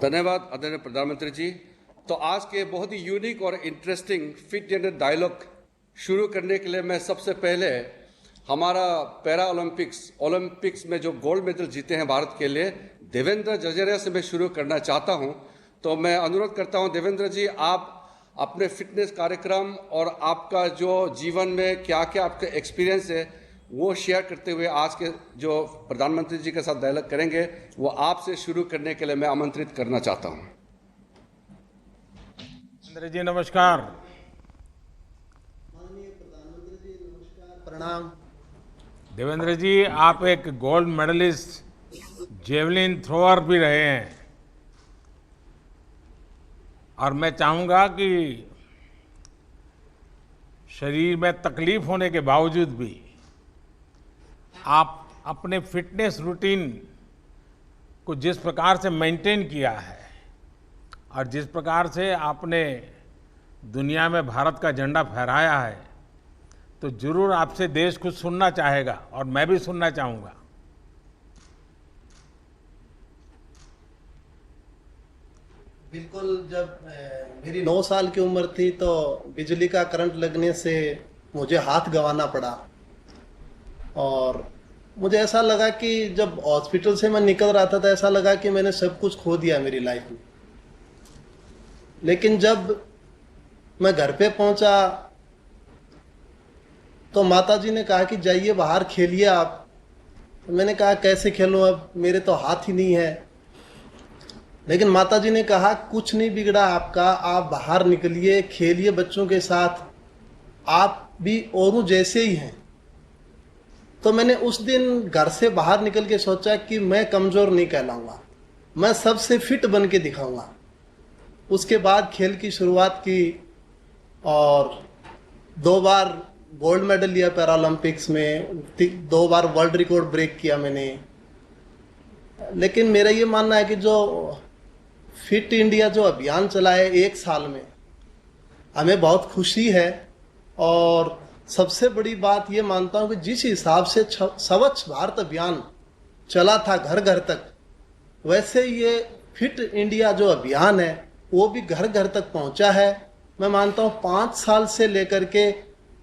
धन्यवाद आदरणीय प्रधानमंत्री जी। तो आज के बहुत ही यूनिक और इंटरेस्टिंग फिट इंडिया डायलॉग शुरू करने के लिए मैं सबसे पहले हमारा पैरा ओलंपिक्स में जो गोल्ड मेडल जीते हैं भारत के लिए देवेंद्र जजेरिया से मैं शुरू करना चाहता हूं। तो मैं अनुरोध करता हूं देवेंद्र जी, आप अपने फिटनेस कार्यक्रम और आपका जो जीवन में क्या क्या आपका एक्सपीरियंस है वो शेयर करते हुए आज के जो प्रधानमंत्री जी के साथ डायलॉग करेंगे वो आपसे शुरू करने के लिए मैं आमंत्रित करना चाहता हूं। देवेंद्र जी नमस्कार। माननीय प्रधानमंत्री जी नमस्कार, प्रणाम। देवेंद्र जी, आप एक गोल्ड मेडलिस्ट जेवलिन थ्रोअर भी रहे हैं और मैं चाहूंगा कि शरीर में तकलीफ होने के बावजूद भी आप अपने फिटनेस रूटीन को जिस प्रकार से मेंटेन किया है और जिस प्रकार से आपने दुनिया में भारत का झंडा फहराया है, तो जरूर आपसे देश कुछ सुनना चाहेगा और मैं भी सुनना चाहूंगा। बिल्कुल, जब मेरी 9 साल की उम्र थी तो बिजली का करंट लगने से मुझे हाथ गंवाना पड़ा और मुझे ऐसा लगा कि जब हॉस्पिटल से मैं निकल रहा था तो ऐसा लगा कि मैंने सब कुछ खो दिया मेरी लाइफ में। लेकिन जब मैं घर पे पहुंचा तो माताजी ने कहा कि जाइए बाहर खेलिए आप। मैंने कहा कैसे खेलूं, अब मेरे तो हाथ ही नहीं है। लेकिन माताजी ने कहा कुछ नहीं बिगड़ा आपका, आप बाहर निकलिए, खेलिए बच्चों के साथ, आप भी औरों जैसे ही हैं। तो मैंने उस दिन घर से बाहर निकल के सोचा कि मैं कमजोर नहीं कहलाऊंगा, मैं सबसे फिट बन के दिखाऊंगा। उसके बाद खेल की शुरुआत की और 2 बार गोल्ड मेडल लिया पैरा ओलंपिक्स में, 2 बार वर्ल्ड रिकॉर्ड ब्रेक किया मैंने। लेकिन मेरा ये मानना है कि जो फिट इंडिया जो अभियान चला है 1 साल में, हमें बहुत खुशी है। और सबसे बड़ी बात ये मानता हूँ कि जिस हिसाब से स्वच्छ भारत अभियान चला था घर घर तक, वैसे ये फिट इंडिया जो अभियान है वो भी घर घर तक पहुँचा है। मैं मानता हूँ 5 साल से लेकर के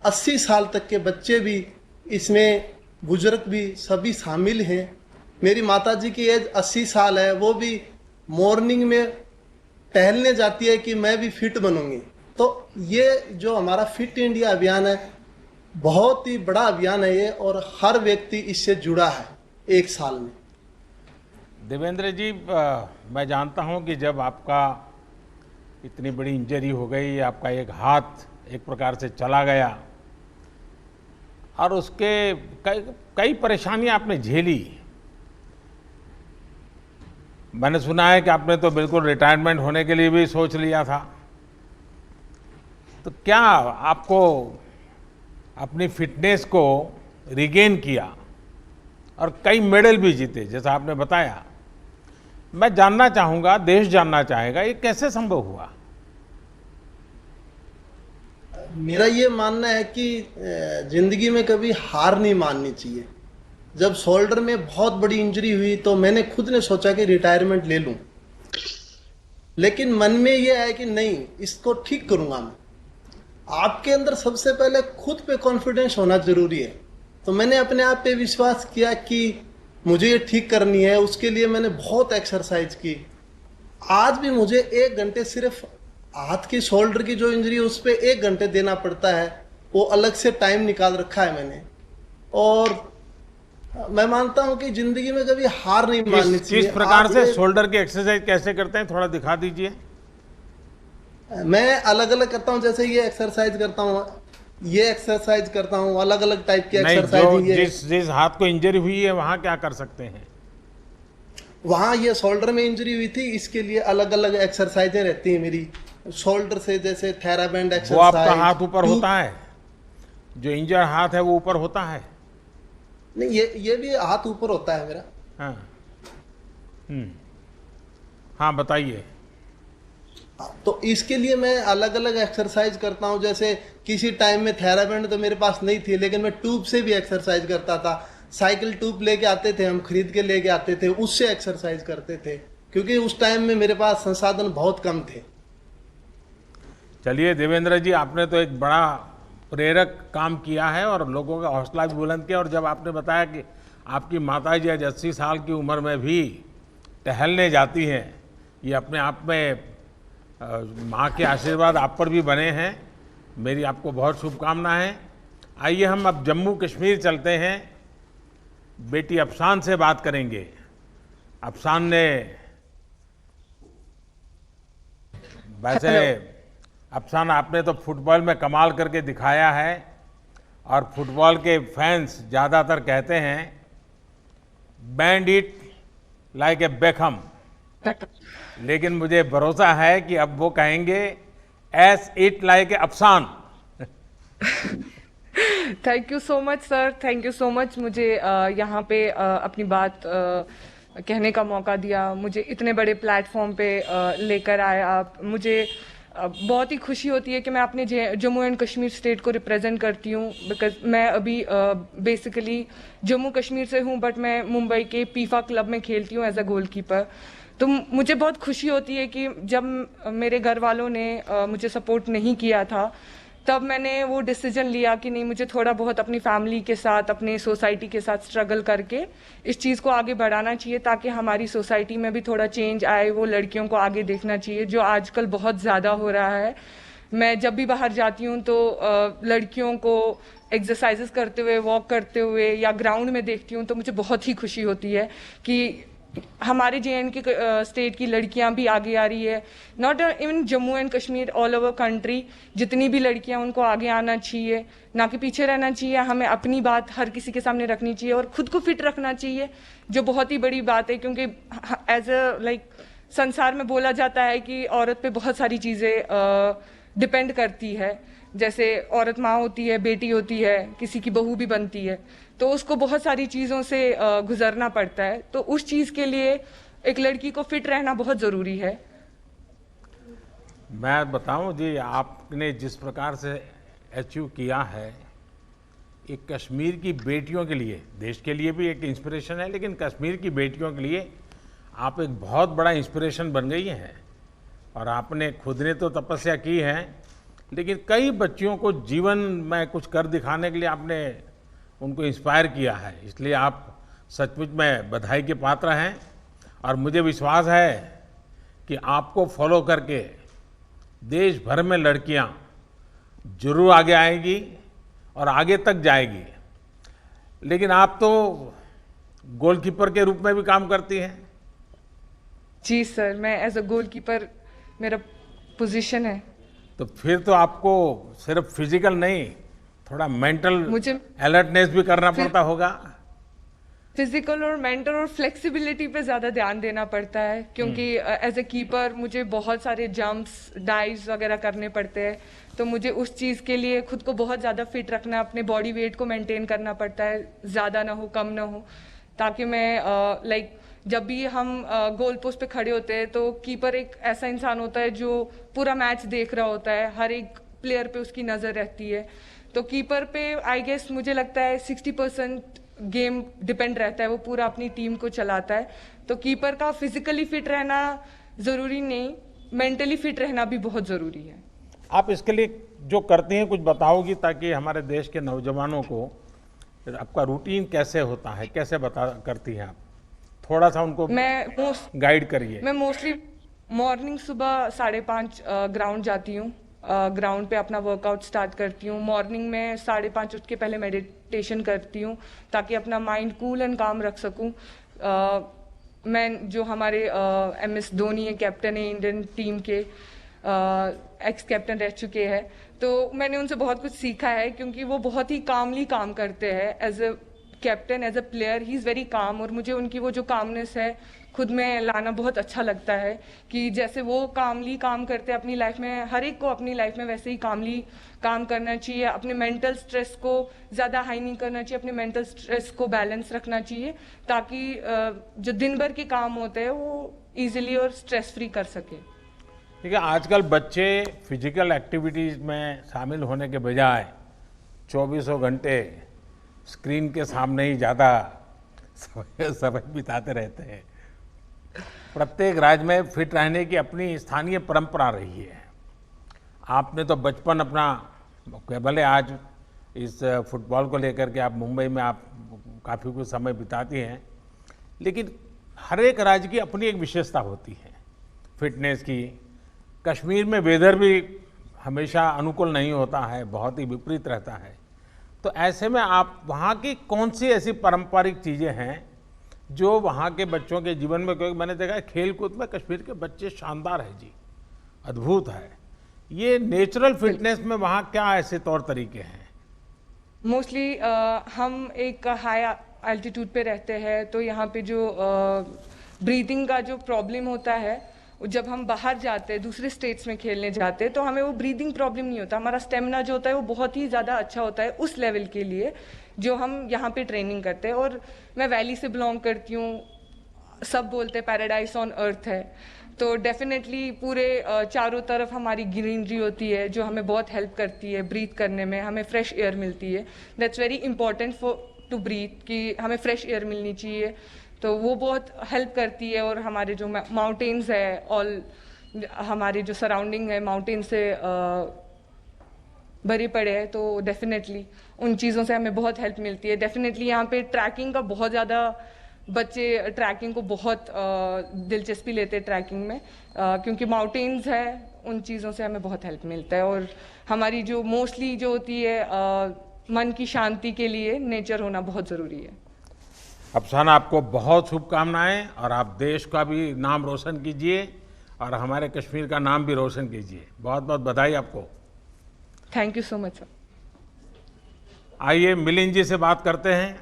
80 साल तक के बच्चे भी इसमें, बुजुर्ग भी सभी शामिल हैं। मेरी माताजी की एज 80 साल है, वो भी मॉर्निंग में टहलने जाती है कि मैं भी फिट बनूंगी। तो ये जो हमारा फिट इंडिया अभियान है बहुत ही बड़ा अभियान है ये, और हर व्यक्ति इससे जुड़ा है 1 साल में। देवेंद्र जी, मैं जानता हूं कि जब आपका इतनी बड़ी इंजरी हो गई, आपका एक हाथ एक प्रकार से चला गया और उसके कई परेशानियां आपने झेली। मैंने सुना है कि आपने तो बिल्कुल रिटायरमेंट होने के लिए भी सोच लिया था। तो क्या आपको अपनी फिटनेस को रिगेन किया और कई मेडल भी जीते जैसा आपने बताया। मैं जानना चाहूँगा, देश जानना चाहेगा, ये कैसे संभव हुआ? मेरा ये मानना है कि जिंदगी में कभी हार नहीं माननी चाहिए। जब शोल्डर में बहुत बड़ी इंजरी हुई तो मैंने खुद ने सोचा कि रिटायरमेंट ले लूं, लेकिन मन में ये है कि नहीं, इसको ठीक करूंगा मैं। आपके अंदर सबसे पहले खुद पे कॉन्फिडेंस होना जरूरी है। तो मैंने अपने आप पे विश्वास किया कि मुझे ये ठीक करनी है। उसके लिए मैंने बहुत एक्सरसाइज की। आज भी मुझे 1 घंटे सिर्फ हाथ की शोल्डर की जो इंजरी है उस पर 1 घंटे देना पड़ता है, वो अलग से टाइम निकाल रखा है मैंने। और मैं मानता हूं कि जिंदगी में कभी हार नहीं माननी चाहिए। किस प्रकार से शोल्डर की एक्सरसाइज कैसे करते हैं, थोड़ा दिखा दीजिए। मैं अलग अलग करता हूं, जैसे ये एक्सरसाइज करता हूं, ये एक्सरसाइज करता हूं, अलग अलग टाइप की एक्सरसाइज। जिस हाथ को इंजरी हुई है वहां क्या कर सकते हैं? वहां ये शोल्डर में इंजरी हुई थी, इसके लिए अलग अलग एक्सरसाइजें रहती है मेरी। शोल्डर से जैसे थेराबैंड एक्सरसाइज। वो आपका हाथ ऊपर होता है, जो इंजर हाथ है वो ऊपर होता है? नहीं, ये भी हाथ ऊपर होता है मेरा। हाँ, हाँ बताइए। तो इसके लिए मैं अलग अलग एक्सरसाइज करता हूं। जैसे किसी टाइम में थेराबैंड तो मेरे पास नहीं थी, लेकिन मैं ट्यूब से भी एक्सरसाइज करता था। साइकिल ट्यूब लेके आते थे हम, खरीद के लेके आते थे, उससे एक्सरसाइज करते थे। क्योंकि उस टाइम में मेरे पास संसाधन बहुत कम थे। चलिए देवेंद्र जी, आपने तो एक बड़ा प्रेरक काम किया है और लोगों का हौसला भी बुलंद किया। और जब आपने बताया कि आपकी माता जी आज 80 साल की उम्र में भी टहलने जाती हैं, ये अपने आप में माँ के आशीर्वाद आप पर भी बने हैं। मेरी आपको बहुत शुभकामनाएं। आइए हम अब जम्मू कश्मीर चलते हैं, बेटी अफसान से बात करेंगे। अफसान ने वैसे अफसान, आपने तो फुटबॉल में कमाल करके दिखाया है और फुटबॉल के फैंस ज़्यादातर कहते हैं band it like a Beckham, लेकिन मुझे भरोसा है कि अब वो कहेंगे S it like a Afsan. Thank you so much sir, thank you so much. मुझे यहाँ पे अपनी बात कहने का मौका दिया, मुझे इतने बड़े प्लेटफॉर्म पे लेकर आए आप। मुझे बहुत ही खुशी होती है कि मैं अपने जम्मू एंड कश्मीर स्टेट को रिप्रेजेंट करती हूँ, बिकॉज मैं अभी बेसिकली जम्मू कश्मीर से हूँ, बट मैं मुंबई के पीफा क्लब में खेलती हूँ एज अ गोलकीपर। तो मुझे बहुत खुशी होती है कि जब मेरे घर वालों ने मुझे सपोर्ट नहीं किया था, तब मैंने वो डिसीजन लिया कि नहीं, मुझे थोड़ा बहुत अपनी फैमिली के साथ, अपने सोसाइटी के साथ स्ट्रगल करके इस चीज़ को आगे बढ़ाना चाहिए, ताकि हमारी सोसाइटी में भी थोड़ा चेंज आए। वो लड़कियों को आगे देखना चाहिए, जो आजकल बहुत ज़्यादा हो रहा है। मैं जब भी बाहर जाती हूँ तो लड़कियों को एक्सरसाइजेस करते हुए, वॉक करते हुए या ग्राउंड में देखती हूँ, तो मुझे बहुत ही खुशी होती है कि हमारे JNK स्टेट की लड़कियां भी आगे आ रही है। Not even Jammu and Kashmir, all over country जितनी भी लड़कियां, उनको आगे आना चाहिए, ना कि पीछे रहना चाहिए। हमें अपनी बात हर किसी के सामने रखनी चाहिए और खुद को फिट रखना चाहिए, जो बहुत ही बड़ी बात है। क्योंकि एज अ संसार में बोला जाता है कि औरत पे बहुत सारी चीज़ें डिपेंड करती है, जैसे औरत माँ होती है, बेटी होती है, किसी की बहू भी बनती है, तो उसको बहुत सारी चीज़ों से गुजरना पड़ता है। तो उस चीज़ के लिए एक लड़की को फिट रहना बहुत ज़रूरी है। मैं बताऊं जी, आपने जिस प्रकार से अचीव किया है, एक कश्मीर की बेटियों के लिए, देश के लिए भी एक इंस्पिरेशन है, लेकिन कश्मीर की बेटियों के लिए आप एक बहुत बड़ा इंस्पिरेशन बन गई हैं। और आपने खुद ने तो तपस्या की है, लेकिन कई बच्चियों को जीवन में कुछ कर दिखाने के लिए आपने उनको इंस्पायर किया है। इसलिए आप सचमुच में बधाई के पात्र हैं और मुझे विश्वास है कि आपको फॉलो करके देश भर में लड़कियां जरूर आगे आएंगी और आगे तक जाएगी। लेकिन आप तो गोलकीपर के रूप में भी काम करती हैं। जी सर, मैं एज अ गोलकीपर मेरा पोजीशन है। तो फिर तो आपको सिर्फ फिजिकल नहीं, थोड़ा मेंटल मुझे अलर्टनेस भी करना पड़ता होगा। फिजिकल और मेंटल और फ्लेक्सिबिलिटी पे ज़्यादा ध्यान देना पड़ता है, क्योंकि एज ए कीपर मुझे बहुत सारे जंप्स, डाइव्स वगैरह करने पड़ते हैं। तो मुझे उस चीज़ के लिए खुद को बहुत ज़्यादा फिट रखना, अपने बॉडी वेट को मेंटेन करना पड़ता है, ज़्यादा ना हो कम ना हो, ताकि मैं जब भी हम गोल पोस्ट पे खड़े होते हैं तो कीपर एक ऐसा इंसान होता है जो पूरा मैच देख रहा होता है, हर एक प्लेयर पे उसकी नज़र रहती है। तो कीपर पे आई गेस मुझे लगता है 60% गेम डिपेंड रहता है, वो पूरा अपनी टीम को चलाता है। तो कीपर का फिजिकली फिट रहना ज़रूरी नहीं, मेंटली फिट रहना भी बहुत ज़रूरी है। आप इसके लिए जो करती हैं कुछ बताओगी, ताकि हमारे देश के नौजवानों को आपका रूटीन कैसे होता है, कैसे करती हैं आप, थोड़ा सा उनको गाइड करिए। मैं मोस्टली मॉर्निंग सुबह 5:30 ग्राउंड जाती हूँ, ग्राउंड पे अपना वर्कआउट स्टार्ट करती हूँ। मॉर्निंग में 5:30 उठ के पहले मेडिटेशन करती हूँ, ताकि अपना माइंड कूल एंड काम रख सकूँ। मैं जो हमारे MS धोनी है, कैप्टन है इंडियन टीम के, एक्स कैप्टन रह चुके हैं, तो मैंने उनसे बहुत कुछ सीखा है, क्योंकि वो बहुत ही कामली काम करते हैं। As a captain, as a player, he is very calm, और मुझे उनकी वो जो कामनेस है खुद में लाना बहुत अच्छा लगता है, कि जैसे वो कामली काम करते हैं अपनी लाइफ में, हर एक को अपनी लाइफ में वैसे ही कामली काम करना चाहिए। अपने मेंटल स्ट्रेस को ज़्यादा हाई नहीं करना चाहिए, अपने मेंटल स्ट्रेस को बैलेंस रखना चाहिए, ताकि जो दिन भर के काम होते हैं वो ईजिली और स्ट्रेस फ्री कर सके। ठीक है, आजकल बच्चे फिजिकल एक्टिविटीज़ में शामिल होने के बजाय 24 घंटे स्क्रीन के सामने ही ज़्यादा समय बिताते रहते हैं। प्रत्येक राज्य में फिट रहने की अपनी स्थानीय परंपरा रही है। आपने तो बचपन अपना, भले आज इस फुटबॉल को लेकर के आप मुंबई में आप काफ़ी कुछ समय बिताती हैं, लेकिन हर एक राज्य की अपनी एक विशेषता होती है फिटनेस की। कश्मीर में वेदर भी हमेशा अनुकूल नहीं होता है, बहुत ही विपरीत रहता है। तो ऐसे में आप वहाँ की कौन सी ऐसी पारंपरिक चीज़ें हैं जो वहाँ के बच्चों के जीवन में, क्योंकि मैंने देखा है खेल कूद में कश्मीर के बच्चे शानदार है जी, अद्भुत है। ये नेचुरल फिटनेस में वहाँ क्या ऐसे तौर तरीके हैं? मोस्टली हम एक हाई एल्टीट्यूड पे रहते हैं, तो यहाँ पे जो ब्रीदिंग का जो प्रॉब्लम होता है, जब हम बाहर जाते हैं दूसरे स्टेट्स में खेलने जाते हैं तो हमें वो ब्रीदिंग प्रॉब्लम नहीं होता। हमारा स्टेमिना जो होता है वो बहुत ही ज़्यादा अच्छा होता है उस लेवल के लिए जो हम यहाँ पे ट्रेनिंग करते हैं। और मैं वैली से बिलोंग करती हूँ, सब बोलते हैं पैराडाइज ऑन अर्थ है, तो डेफिनेटली पूरे चारों तरफ हमारी ग्रीनरी होती है जो हमें बहुत हेल्प करती है ब्रीथ करने में, हमें फ्रेश एयर मिलती है। That's very important for to breathe कि हमें फ्रेश एयर मिलनी चाहिए, तो वो बहुत हेल्प करती है। और हमारे जो माउंटेन्स है, ऑल हमारे जो सराउंडिंग है माउंटेन से भरे पड़े हैं, तो डेफिनेटली उन चीज़ों से हमें बहुत हेल्प मिलती है। डेफिनेटली यहाँ पे ट्रैकिंग का बहुत ज़्यादा, बच्चे ट्रैकिंग को बहुत दिलचस्पी लेते हैं ट्रैकिंग में, क्योंकि माउंटेन्स है, उन चीज़ों से हमें बहुत हेल्प मिलता है। और हमारी जो मोस्टली जो होती है मन की शांति के लिए नेचर होना बहुत ज़रूरी है। अफसाना, आपको बहुत शुभकामनाएं और आप देश का भी नाम रोशन कीजिए और हमारे कश्मीर का नाम भी रोशन कीजिए। बहुत बहुत बधाई आपको। Thank you so much sir. आइए मिलिंद जी से बात करते हैं।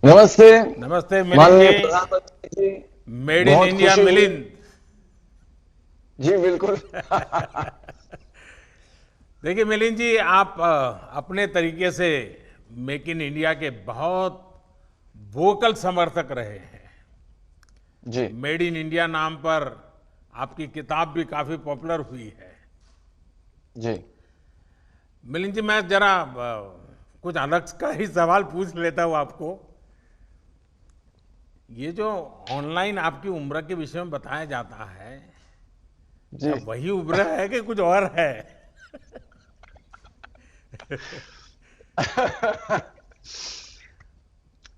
नमस्ते। नमस्ते मिलिंद माननीय जी, प्रधानमंत्री जी, मेड इन बहुत इंडिया खुशी हुई। मिलिंद। जी बिल्कुल। देखिए मिलिंद जी, आप अपने तरीके से मेक इन इंडिया के बहुत वोकल समर्थक रहे हैं। जी मेड इन इंडिया नाम पर आपकी किताब भी काफी पॉपुलर हुई है। जी मिलिंद जी, मैं जरा कुछ अलग का ही सवाल पूछ लेता हूँ आपको। ये जो ऑनलाइन आपकी उम्र के विषय में बताया जाता है, जी क्या वही उम्र है कि कुछ और है?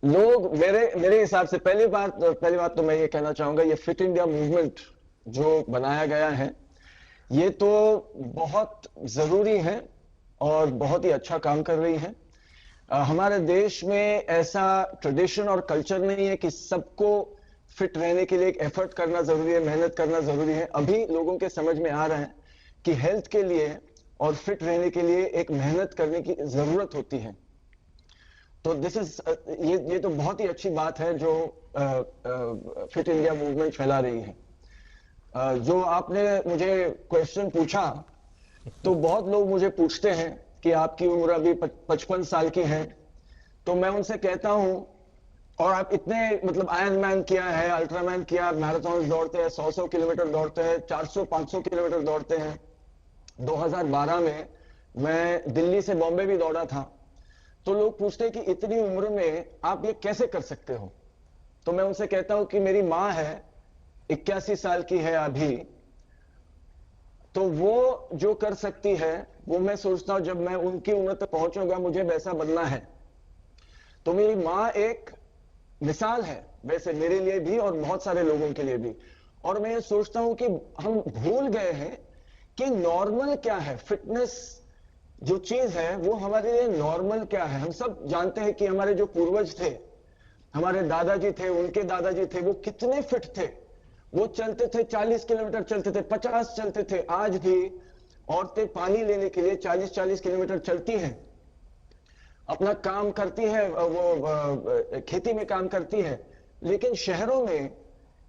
लोग मेरे हिसाब से पहली बात तो मैं ये कहना चाहूंगा, ये फिट इंडिया मूवमेंट जो बनाया गया है ये तो बहुत जरूरी है और बहुत ही अच्छा काम कर रही है। हमारे देश में ऐसा ट्रेडिशन और कल्चर नहीं है कि सबको फिट रहने के लिए एक एफर्ट करना जरूरी है, मेहनत करना जरूरी है। अभी लोगों के समझ में आ रहा है कि हेल्थ के लिए और फिट रहने के लिए एक मेहनत करने की जरूरत होती है। तो ये तो बहुत ही अच्छी बात है जो फिट इंडिया मूवमेंट फैला रही है। जो आपने मुझे क्वेश्चन पूछा, तो बहुत लोग मुझे पूछते हैं कि आपकी उम्र अभी 55 साल की है, तो मैं उनसे कहता हूं, और आप इतने मतलब आयरन मैन किया है, अल्ट्रामैन किया, मैराथन दौड़ते हैं, 100 किलोमीटर दौड़ते हैं, 400-500 किलोमीटर दौड़ते हैं। 2012 में मैं दिल्ली से बॉम्बे भी दौड़ा था। तो लोग पूछते हैं कि इतनी उम्र में आप ये कैसे कर सकते हो? तो मैं उनसे कहता हूं कि मेरी मां है, 81 साल की है अभी, तो वो जो कर सकती है वो मैं सोचता हूं जब मैं उनकी उम्र तक पहुंचूंगा मुझे वैसा बनना है। तो मेरी मां एक मिसाल है वैसे मेरे लिए भी और बहुत सारे लोगों के लिए भी। और मैं ये सोचता हूं कि हम भूल गए हैं कि नॉर्मल क्या है। फिटनेस जो चीज है वो हमारे लिए नॉर्मल क्या है। हम सब जानते हैं कि हमारे जो पूर्वज थे, हमारे दादाजी थे, उनके दादाजी थे, वो कितने फिट थे। वो चलते थे, 40 किलोमीटर चलते थे, 50 चलते थे। आज भी औरतें पानी लेने के लिए 40-40 किलोमीटर चलती हैं, अपना काम करती है, वो खेती में काम करती है। लेकिन शहरों में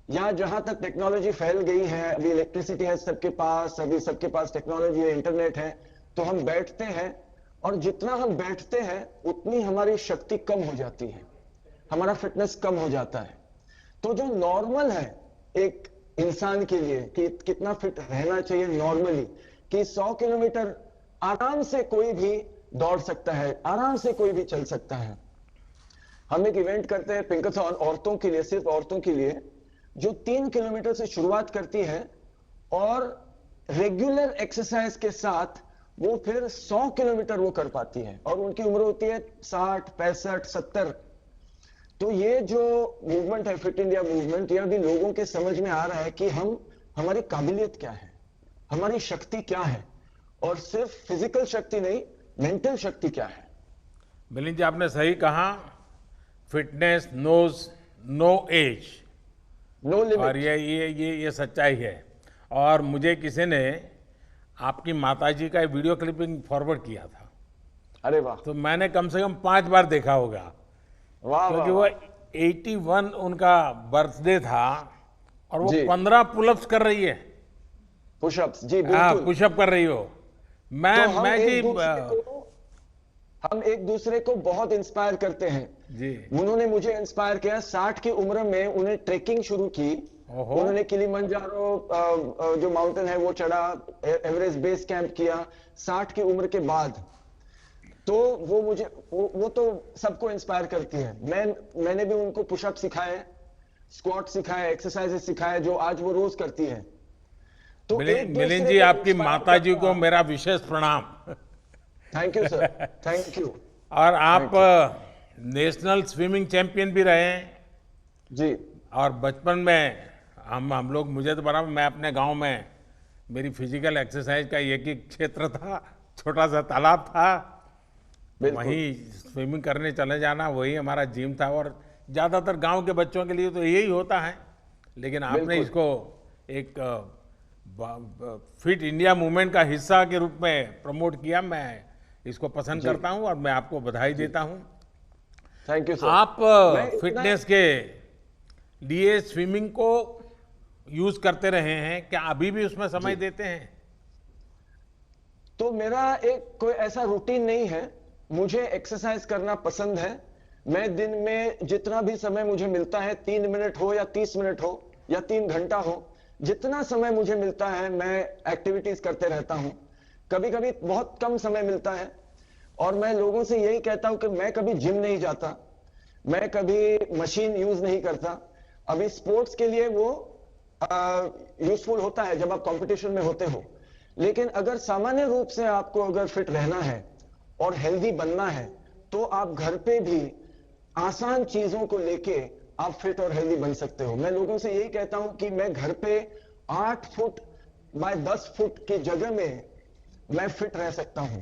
या जहां तक टेक्नोलॉजी फैल गई है, अभी इलेक्ट्रिसिटी है सबके पास, अभी सबके पास टेक्नोलॉजी है, इंटरनेट है, तो हम बैठते हैं और जितना हम बैठते हैं उतनी हमारी शक्ति कम हो जाती है, हमारा फिटनेस कम हो जाता है। तो जो नॉर्मल है एक इंसान के लिए कि कितना फिट रहना चाहिए नॉर्मली, कि 100 किलोमीटर आराम से कोई भी दौड़ सकता है, आराम से कोई भी चल सकता है। हम एक इवेंट करते हैं पिंकाथॉन औरतों के लिए, सिर्फ औरतों के लिए, जो 3 किलोमीटर से शुरुआत करती है और रेगुलर एक्सरसाइज के साथ वो फिर 100 किलोमीटर वो कर पाती है, और उनकी उम्र होती है 60, 65, 70। तो ये जो मूवमेंट है, फिट इंडिया मूवमेंट, ये अभी लोगों के समझ में आ रहा है कि हमारी काबिलियत क्या है, हमारी शक्ति क्या है, और सिर्फ फिजिकल शक्ति नहीं, मेंटल शक्ति क्या है। मिलिंद जी, आपने सही कहा, fitness knows no age, no limit. और ये सच्चाई है। और मुझे किसी ने आपकी माताजी का एक वीडियो क्लिपिंग फॉरवर्ड किया था, अरे वाह, तो मैंने कम से कम 5 बार देखा होगा, वाह क्योंकि वाह, वो 81 उनका बर्थडे था और वो जी। 15 पुलअप्स कर रही है। पुशअप्स, जी हाँ, बिल्कुल। पुशअप कर रही हो। तो मैं जी हम एक दूसरे को बहुत इंस्पायर करते हैं। जी उन्होंने मुझे इंस्पायर किया, 60 की उम्र में उन्हें ट्रेकिंग शुरू की। ओहो। उन्होंने किलिमंजारो जो माउंटेन है वो चढ़ा, एवरेस्ट बेस कैंप किया 60 की उम्र के बाद। तो वो मुझे वो तो सबको इंस्पायर करती है। मैंने भी उनको पुशअप सिखाए, स्क्वाट सिखाए, एक्सरसाइजेस सिखाए, जो आज वो रोज करती है। तो मिलिंद जी, आपकी माता जी को मेरा विशेष प्रणाम। Thank you sir, thank you. और आप नेशनल स्विमिंग चैंपियन भी रहे हैं। जी, और बचपन में हम लोग, मुझे तो बराबर, मैं अपने गांव में, मेरी फिजिकल एक्सरसाइज का एक ही क्षेत्र था, छोटा सा तालाब था, वहीं स्विमिंग करने चले जाना, वही हमारा जिम था। और ज़्यादातर गांव के बच्चों के लिए तो यही होता है, लेकिन आपने इसको एक फिट इंडिया मूवमेंट का हिस्सा के रूप में प्रमोट किया। मैं इसको पसंद करता हूं और मैं आपको बधाई देता हूं। Thank you sir. आप फिटनेस के लिए स्विमिंग को यूज करते रहे हैं, क्या अभी भी उसमें समय देते हैं? तो मेरा एक कोई ऐसा रूटीन नहीं है, मुझे एक्सरसाइज करना पसंद है। मैं दिन में जितना भी समय मुझे मिलता है, 3 मिनट हो या 30 मिनट हो या 3 घंटा हो, जितना समय मुझे मिलता है मैं एक्टिविटीज करते रहता हूं। कभी कभी बहुत कम समय मिलता है, और मैं लोगों से यही कहता हूं कि मैं कभी जिम नहीं जाता, मैं कभी मशीन यूज नहीं करता। अभी स्पोर्ट्स के लिए वो यूजफुल होता है जब आप कंपटीशन में होते हो, लेकिन अगर सामान्य रूप से आपको अगर फिट रहना है और हेल्दी बनना है, तो आप घर पे भी आसान चीजों को लेके आप फिट और हेल्दी बन सकते हो। मैं लोगों से यही कहता हूं कि मैं घर पे 8 फुट बाय 10 फुट की जगह में मैं फिट रह सकता हूं,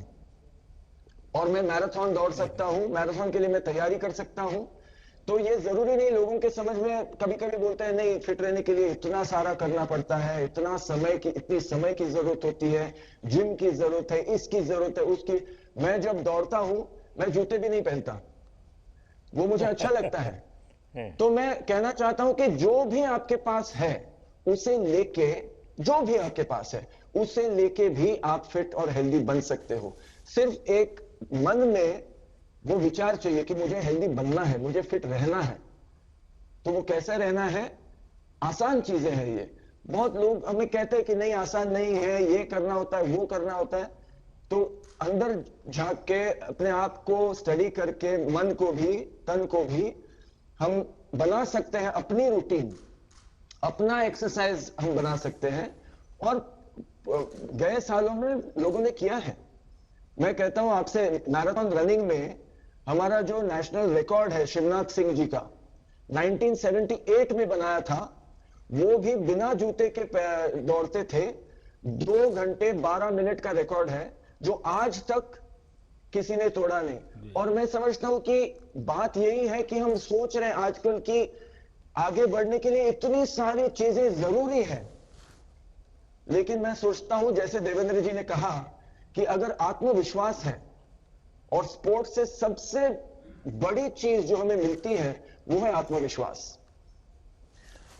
और मैं मैराथन दौड़ सकता हूं, मैराथन के लिए मैं तैयारी कर सकता हूं। तो ये जरूरी नहीं, लोगों के समझ में कभी कभी बोलते हैं नहीं, फिट रहने के लिए इतना सारा करना पड़ता है, इतनी समय की जरूरत होती है, जिम की जरूरत है, इसकी जरूरत है, उसकी। मैं जब दौड़ता हूं, मैं जूते भी नहीं पहनता, वो मुझे अच्छा लगता है। तो मैं कहना चाहता हूं कि जो भी आपके पास है उसे लेके, जो भी आपके पास है उसे लेके भी आप फिट और हेल्दी बन सकते हो। सिर्फ एक मन में वो विचार चाहिए कि मुझे हेल्दी बनना है, मुझे फिट रहना है। तो वो कैसे रहना है? आसान चीजें हैं ये। बहुत लोग हमें कहते हैं कि नहीं, आसान नहीं है, ये करना होता है, वो करना होता है। तो अंदर झांक के, अपने आप को स्टडी करके, मन को भी, तन को भी हम बना सकते हैं अपनी रूटीन, अपना एक्सरसाइज हम बना सकते हैं। और गए सालों में लोगों ने किया है। मैं कहता हूं आपसे, मैराथन रनिंग में हमारा जो नेशनल रिकॉर्ड है शिवनाथ सिंह जी का, 1978 में बनाया था, वो भी बिना जूते के दौड़ते थे। 2 घंटे 12 मिनट का रिकॉर्ड है, जो आज तक किसी ने तोड़ा नहीं। और मैं समझता हूं कि बात यही है कि हम सोच रहे हैं आजकल कि आगे बढ़ने के लिए इतनी सारी चीजें जरूरी है, लेकिन मैं सोचता हूं, जैसे देवेंद्र जी ने कहा, कि अगर आत्मविश्वास है, और स्पोर्ट्स से सबसे बड़ी चीज जो हमें मिलती है वो है आत्मविश्वास।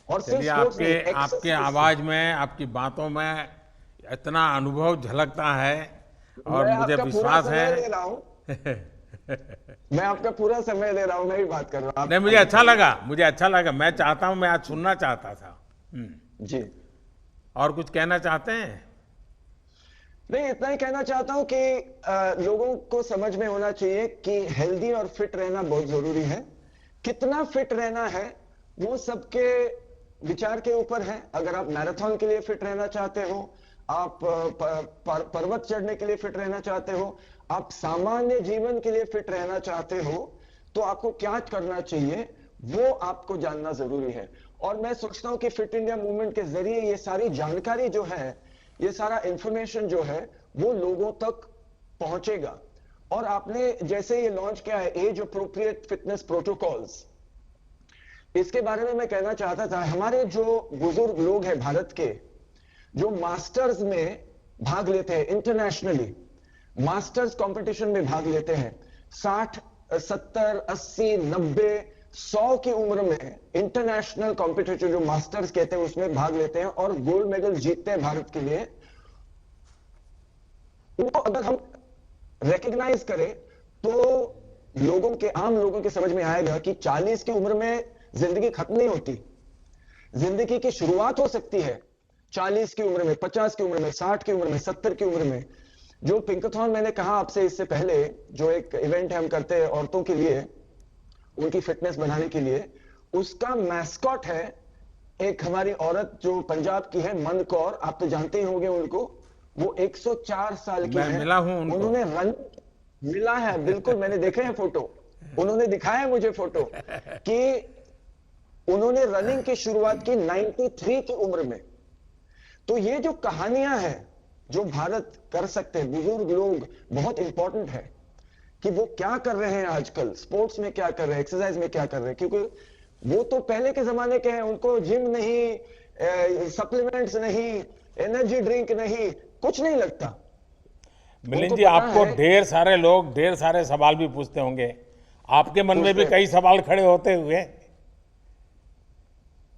और चलिए, आपके आवाज में, आपकी बातों में इतना अनुभव झलकता है, और मुझे विश्वास है। मैं आपका पूरा समय ले रहा हूं, मैं भी बात कर रहा हूं। नहीं, मुझे अच्छा लगा। मैं चाहता हूं, मैं आज सुनना चाहता था। जी, और कुछ कहना चाहते हैं? नहीं, इतना ही कहना चाहता हूं कि लोगों को समझ में होना चाहिए कि हेल्दी और फिट रहना बहुत जरूरी है। कितना फिट रहना है वो सबके विचार के ऊपर है। अगर आप मैराथन के लिए फिट रहना चाहते हो, आप पर्वत चढ़ने के लिए फिट रहना चाहते हो, आप सामान्य जीवन के लिए फिट रहना चाहते हो, तो आपको क्या करना चाहिए वो आपको जानना जरूरी है। और मैं सोचता हूं कि फिट इंडिया मूवमेंट के जरिए ये सारी जानकारी जो है, ये सारा इंफॉर्मेशन जो है वो लोगों तक पहुंचेगा। और आपने जैसे ये लॉन्च किया है एज अप्रोप्रिएट फिटनेस प्रोटोकॉल्स, इसके बारे में मैं कहना चाहता था, हमारे जो बुजुर्ग लोग हैं भारत के, जो मास्टर्स में भाग लेते हैं, इंटरनेशनली मास्टर्स कंपटीशन में भाग लेते हैं, 60, 70, 80, 90, 100 की उम्र में इंटरनेशनल कॉम्पिटिशन जो मास्टर्स कहते हैं उसमें भाग लेते हैं और गोल्ड मेडल जीतते हैं भारत के लिए, उनको अगर हम रिकॉग्नाइज करें तो आम लोगों के समझ में आएगा कि 40 की उम्र में जिंदगी खत्म नहीं होती, जिंदगी की शुरुआत हो सकती है 40 की उम्र में, 50 की उम्र में, 60 की उम्र में, 70 की उम्र में। जो पिंकाथॉन मैंने कहा आपसे इससे पहले, जो एक इवेंट हम करते हैं औरतों के लिए, उनकी फिटनेस बढ़ाने के लिए, उसका मैस्कॉट है एक हमारी औरत जो पंजाब की है, मन कौर, आप तो जानते ही होंगे उनको। वो 104 साल की है। मिला हूं उनको। उन्होंने रन मिला है, बिल्कुल, मैंने देखे हैं फोटो, उन्होंने दिखाया है मुझे फोटो कि उन्होंने रनिंग की शुरुआत की 93 की उम्र में। तो ये जो कहानियां हैं जो भारत कर सकते हैं, बुजुर्ग लोग बहुत इंपॉर्टेंट है कि वो क्या कर रहे हैं आजकल, स्पोर्ट्स में क्या कर रहे हैं, एक्सरसाइज में क्या कर रहे हैं, क्योंकि वो तो पहले के जमाने के हैं, उनको जिम नहीं, सप्लीमेंट्स नहीं, एनर्जी ड्रिंक नहीं, कुछ नहीं लगता। मिलिंद उनको जी, पता आपको है। ढेर सारे लोग ढेर सारे सवाल भी पूछते होंगे, आपके मन में भी कई सवाल खड़े होते हुए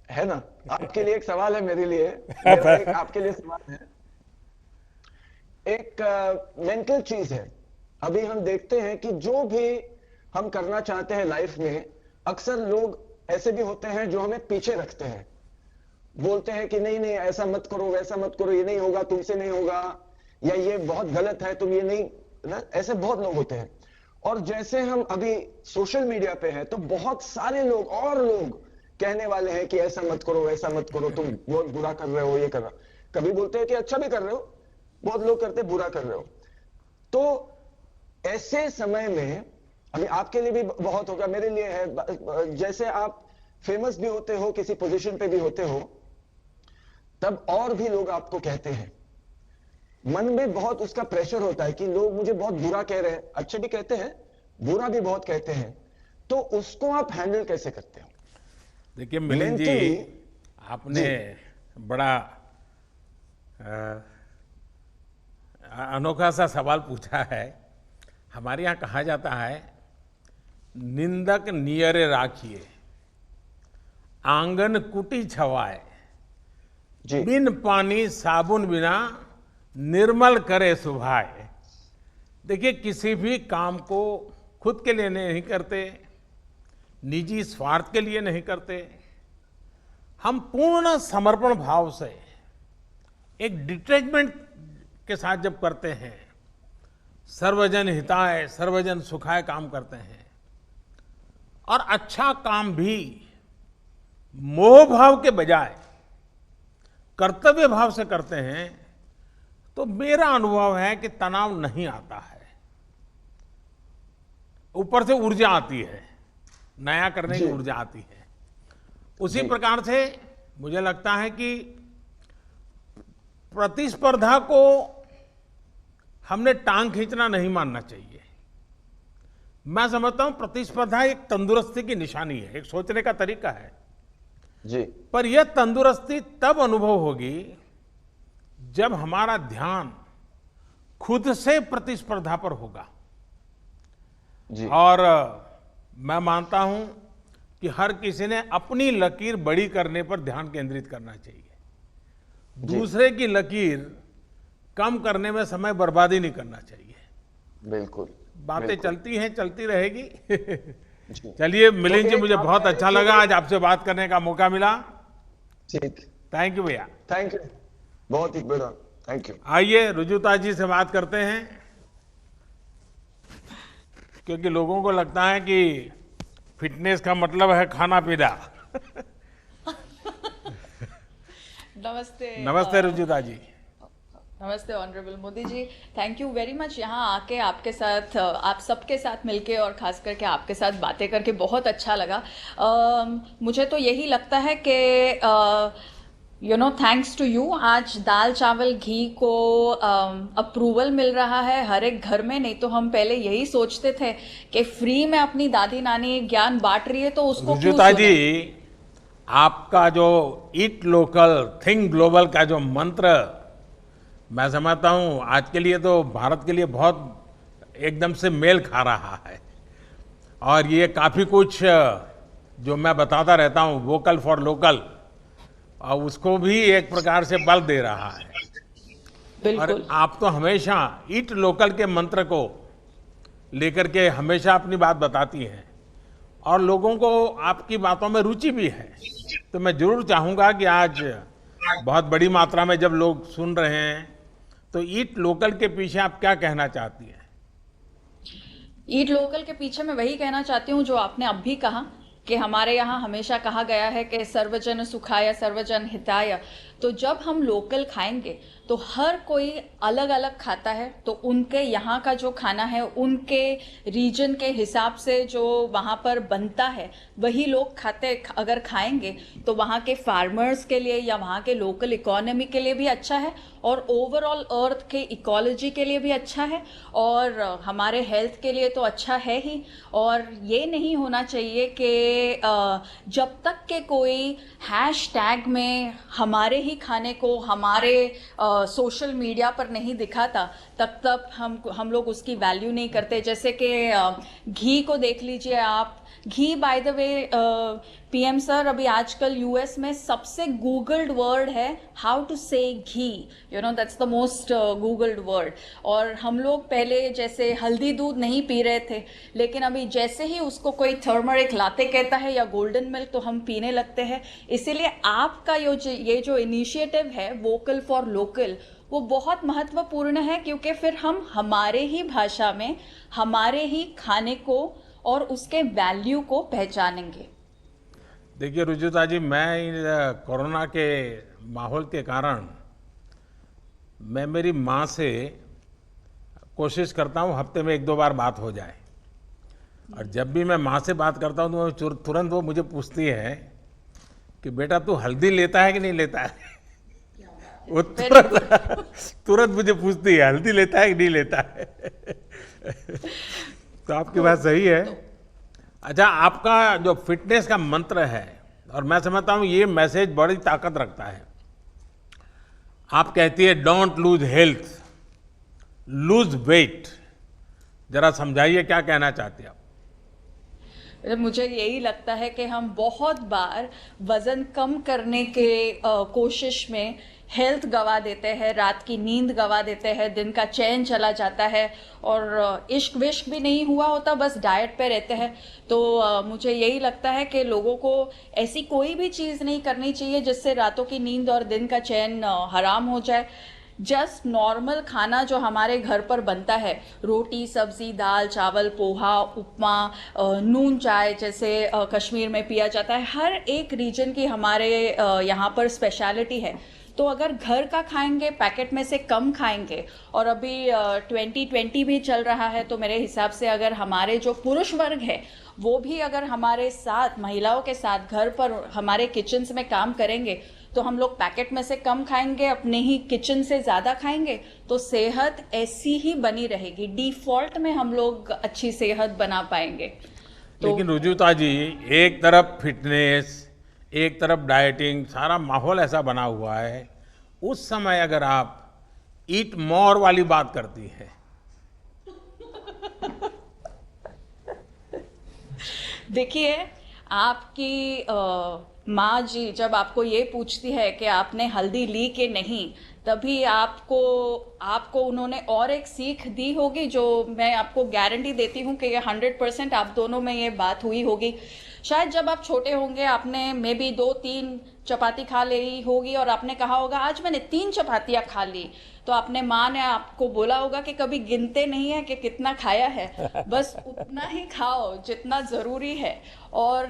है ना? आपके लिए एक सवाल है, मेरे लिए मेरा एक आपके लिए सवाल है। एक मेंटल चीज है। अभी हम देखते हैं कि जो भी हम करना चाहते हैं लाइफ में, अक्सर लोग ऐसे भी होते हैं जो हमें पीछे रखते हैं, बोलते हैं कि नहीं नहीं ऐसा मत करो, वैसा मत करो, ये नहीं होगा, तुमसे नहीं होगा, या ये बहुत गलत है, तुम ये नहीं ना, ऐसे बहुत लोग होते हैं। और जैसे हम अभी सोशल मीडिया पे हैं तो बहुत सारे लोग और लोग कहने वाले हैं कि ऐसा मत करो, वैसा मत करो, तुम बहुत बुरा कर रहे हो, ये कर रहे हो। कभी बोलते हैं कि अच्छा भी कर रहे हो, बहुत लोग करते हैं बुरा कर रहे हो। तो ऐसे समय में अभी आपके लिए भी बहुत होगा, मेरे लिए है, जैसे आप फेमस भी होते हो, किसी पोजीशन पे भी होते हो, तब और भी लोग आपको कहते हैं, मन में बहुत उसका प्रेशर होता है कि लोग मुझे बहुत बुरा कह रहे हैं, अच्छे भी कहते हैं, बुरा भी बहुत कहते हैं, तो उसको आप हैंडल कैसे करते हो? देखिए मिलिंद जी, आपने बड़ा अनोखा सा सवाल पूछा है। हमारे यहाँ कहा जाता है, निंदक नियरे राखिए, आंगन कुटी छवाए, जी बिन पानी साबुन बिना निर्मल करे सुभाए। देखिए, किसी भी काम को खुद के लिए नहीं करते, निजी स्वार्थ के लिए नहीं करते, हम पूर्ण समर्पण भाव से एक डिटैचमेंट के साथ जब करते हैं, सर्वजन हिताय सर्वजन सुखाय काम करते हैं, और अच्छा काम भी मोह भाव के बजाय कर्तव्य भाव से करते हैं, तो मेरा अनुभव है कि तनाव नहीं आता है, ऊपर से ऊर्जा आती है, नया करने की ऊर्जा आती है। उसी प्रकार से मुझे लगता है कि प्रतिस्पर्धा को हमने टांग खींचना नहीं मानना चाहिए। मैं समझता हूं प्रतिस्पर्धा एक तंदुरुस्ती की निशानी है, एक सोचने का तरीका है जी। पर यह तंदुरुस्ती तब अनुभव होगी जब हमारा ध्यान खुद से प्रतिस्पर्धा पर होगा। जी। और मैं मानता हूं कि हर किसी ने अपनी लकीर बड़ी करने पर ध्यान केंद्रित करना चाहिए, दूसरे की लकीर कम करने में समय बर्बादी नहीं करना चाहिए। बिल्कुल, बातें चलती हैं, चलती रहेगी। चलिए मिलिंद जी, मुझे बहुत अच्छा लगा आज आपसे बात करने का मौका मिला। ठीक, थैंक यू भैया। थैंक यू, बहुत ही बड़ा थैंक यू। आइए रुजुता जी से बात करते हैं, क्योंकि लोगों को लगता है कि फिटनेस का मतलब है खाना पीना। नमस्ते। नमस्ते रुजुता जी। नमस्ते honourable Modi ji, thank you very much. यहाँ आके आपके साथ, आप सबके साथ मिलके और खास करके आपके साथ बातें करके बहुत अच्छा लगा। मुझे तो यही लगता है कि थैंक्स टू यू आज दाल चावल घी को अप्रूवल मिल रहा है हर एक घर में। नहीं तो हम पहले यही सोचते थे कि फ्री में अपनी दादी नानी ज्ञान बांट रही है तो उसको क्यों रुजुता सुने? जी, आपका जो ईट लोकल थिंक ग्लोबल का जो मंत्र, मैं समझता हूँ आज के लिए तो भारत के लिए बहुत एकदम से मेल खा रहा है। और ये काफ़ी कुछ जो मैं बताता रहता हूँ वोकल फॉर लोकल, और उसको भी एक प्रकार से बल दे रहा है। बिल्कुल। और आप तो हमेशा ईट लोकल के मंत्र को लेकर के हमेशा अपनी बात बताती हैं और लोगों को आपकी बातों में रुचि भी है। तो मैं जरूर चाहूँगा कि आज बहुत बड़ी मात्रा में जब लोग सुन रहे हैं तो ईट लोकल के पीछे आप क्या कहना चाहती हैं? ईट लोकल के पीछे मैं वही कहना चाहती हूँ जो आपने अब भी कहा कि हमारे यहाँ हमेशा कहा गया है कि सर्वजन सुखाय सर्वजन हिताय। तो जब हम लोकल खाएंगे तो हर कोई अलग अलग खाता है, तो उनके यहाँ का जो खाना है उनके रीजन के हिसाब से जो वहाँ पर बनता है वही लोग खाते। अगर खाएंगे तो वहाँ के फार्मर्स के लिए या वहाँ के लोकल इकोनॉमी के लिए भी अच्छा है और ओवरऑल अर्थ के इकोलॉजी के लिए भी अच्छा है और हमारे हेल्थ के लिए तो अच्छा है ही। और ये नहीं होना चाहिए कि जब तक के कोई हैशटैग में हमारे ही खाने को हमारे सोशल मीडिया पर नहीं दिखाता तब तक हम लोग उसकी वैल्यू नहीं करते। जैसे कि घी को देख लीजिए आप। Ghee by the way PM sir, अभी आजकल यूएस में सबसे गूगल्ड वर्ड है how to say ghee, that's the most googled word. और हम लोग पहले जैसे हल्दी दूध नहीं पी रहे थे, लेकिन अभी जैसे ही उसको कोई टर्मरिक लाते कहता है या गोल्डन मिल्क तो हम पीने लगते हैं। इसीलिए आपका ये जो इनिशिएटिव है वोकल फॉर लोकल वो बहुत महत्वपूर्ण है, क्योंकि फिर हम हमारे ही भाषा में हमारे ही खाने को और उसके वैल्यू को पहचानेंगे। देखिए रुजुता जी, मैं कोरोना के माहौल के कारण मैं मेरी माँ से कोशिश करता हूँ हफ्ते में 1-2 बार बात हो जाए। और जब भी मैं माँ से बात करता हूँ तो तुरंत वो मुझे पूछती है कि बेटा तू हल्दी लेता है कि नहीं लेता है। वो तुरंत मुझे पूछती है हल्दी लेता है कि नहीं लेता है। तो आपकी बात सही है। अच्छा, आपका जो फिटनेस का मंत्र है, और मैं समझता हूँ ये मैसेज बड़ी ताकत रखता है। आप कहती है don't lose health, lose weight. जरा समझाइए क्या कहना चाहती हैं आप? मुझे यही लगता है कि हम बहुत बार वजन कम करने के कोशिश में हेल्थ गवा देते हैं, रात की नींद गवा देते हैं, दिन का चैन चला जाता है और इश्क विश्क भी नहीं हुआ होता, बस डाइट पे रहते हैं। तो मुझे यही लगता है कि लोगों को ऐसी कोई भी चीज़ नहीं करनी चाहिए जिससे रातों की नींद और दिन का चैन हराम हो जाए। जस्ट नॉर्मल खाना जो हमारे घर पर बनता है, रोटी सब्जी दाल चावल पोहा उपमा नून चाय जैसे कश्मीर में पिया जाता है, हर एक रीजन की हमारे यहाँ पर स्पेशलिटी है। तो अगर घर का खाएंगे, पैकेट में से कम खाएंगे, और अभी 2020 भी चल रहा है, तो मेरे हिसाब से अगर हमारे जो पुरुष वर्ग है वो भी अगर हमारे साथ महिलाओं के साथ घर पर हमारे किचन्स में काम करेंगे तो हम लोग पैकेट में से कम खाएंगे, अपने ही किचन से ज़्यादा खाएंगे, तो सेहत ऐसी ही बनी रहेगी। डिफ़ॉल्ट में हम लोग अच्छी सेहत बना पाएंगे। तो लेकिन रुजुता जी, एक तरफ फिटनेस, एक तरफ डाइटिंग, सारा माहौल ऐसा बना हुआ है, उस समय अगर आप ईट मोर वाली बात करती है। देखिए, आपकी माँ जी जब आपको ये पूछती है कि आपने हल्दी ली कि नहीं, तभी आपको उन्होंने और एक सीख दी होगी, जो मैं आपको गारंटी देती हूँ कि ये 100% आप दोनों में ये बात हुई होगी। शायद जब आप छोटे होंगे आपने मे बी 2-3 चपाती खा ली होगी और आपने कहा होगा आज मैंने 3 चपातियां खा ली, तो आपने माँ ने आपको बोला होगा कि कभी गिनते नहीं है कि कितना खाया है, बस उतना ही खाओ जितना ज़रूरी है, और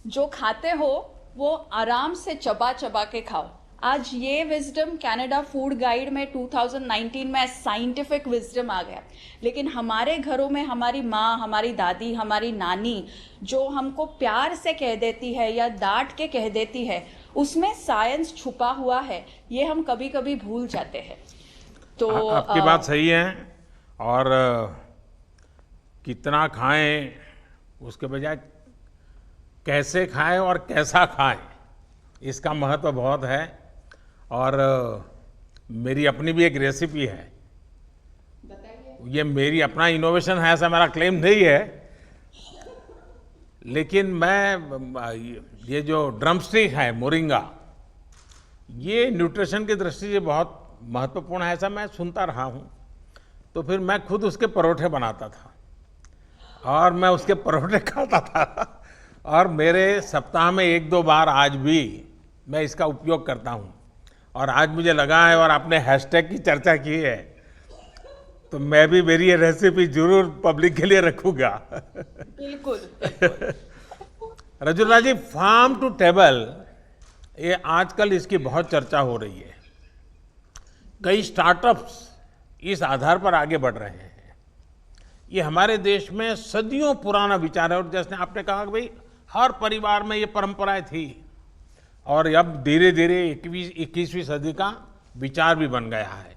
जो खाते हो वो आराम से चबा चबा के खाओ। आज ये विजडम कनाडा फूड गाइड में 2019 में साइंटिफिक विजडम आ गया, लेकिन हमारे घरों में हमारी माँ, हमारी दादी, हमारी नानी जो हमको प्यार से कह देती है या डांट के कह देती है, उसमें साइंस छुपा हुआ है, ये हम कभी कभी भूल जाते हैं। तो आपकी बात सही है, और कितना खाएं उसके बजाय कैसे खाएं और कैसा खाएं, इसका महत्व बहुत है। और मेरी अपनी भी एक रेसिपी है, ये मेरी अपना इनोवेशन है, ऐसा मेरा क्लेम नहीं है, लेकिन मैं ये जो ड्रमस्टिक है मोरिंगा, ये न्यूट्रिशन की दृष्टि से बहुत महत्वपूर्ण है, ऐसा मैं सुनता रहा हूँ। तो फिर मैं खुद उसके परोठे बनाता था और मैं उसके परोठे खाता था, और मेरे सप्ताह में 1-2 बार आज भी मैं इसका उपयोग करता हूँ। और आज मुझे लगा है, और आपने हैशटैग की चर्चा की है, तो मैं भी मेरी ये रेसिपी जरूर पब्लिक के लिए रखूँगा। बिल्कुल। रजुला जी, फार्म टू टेबल, ये आजकल इसकी बहुत चर्चा हो रही है। कई स्टार्टअप्स इस आधार पर आगे बढ़ रहे हैं। ये हमारे देश में सदियों पुराना विचार है, और जैसे आपने कहा कि भाई हर परिवार में ये परंपराएं थी, और अब धीरे धीरे 21वीं सदी का विचार भी बन गया है।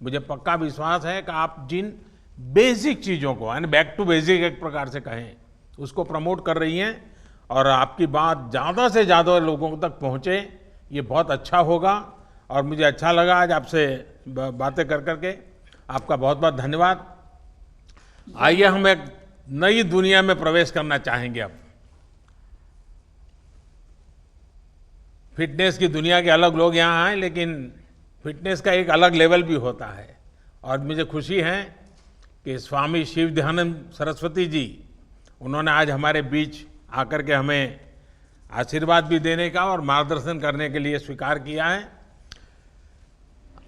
मुझे पक्का विश्वास है कि आप जिन बेसिक चीज़ों को, यानी बैक टू बेसिक एक प्रकार से कहें, उसको प्रमोट कर रही हैं, और आपकी बात ज़्यादा से ज़्यादा लोगों तक पहुँचे, ये बहुत अच्छा होगा। और मुझे अच्छा लगा आज आपसे बातें कर करके। आपका बहुत बहुत धन्यवाद। आइए हम एक नई दुनिया में प्रवेश करना चाहेंगे। अब फिटनेस की दुनिया के अलग लोग यहाँ आए, लेकिन फिटनेस का एक अलग लेवल भी होता है। और मुझे खुशी है कि स्वामी शिव ध्यानंद सरस्वती जी, उन्होंने आज हमारे बीच आकर के हमें आशीर्वाद भी देने का और मार्गदर्शन करने के लिए स्वीकार किया है।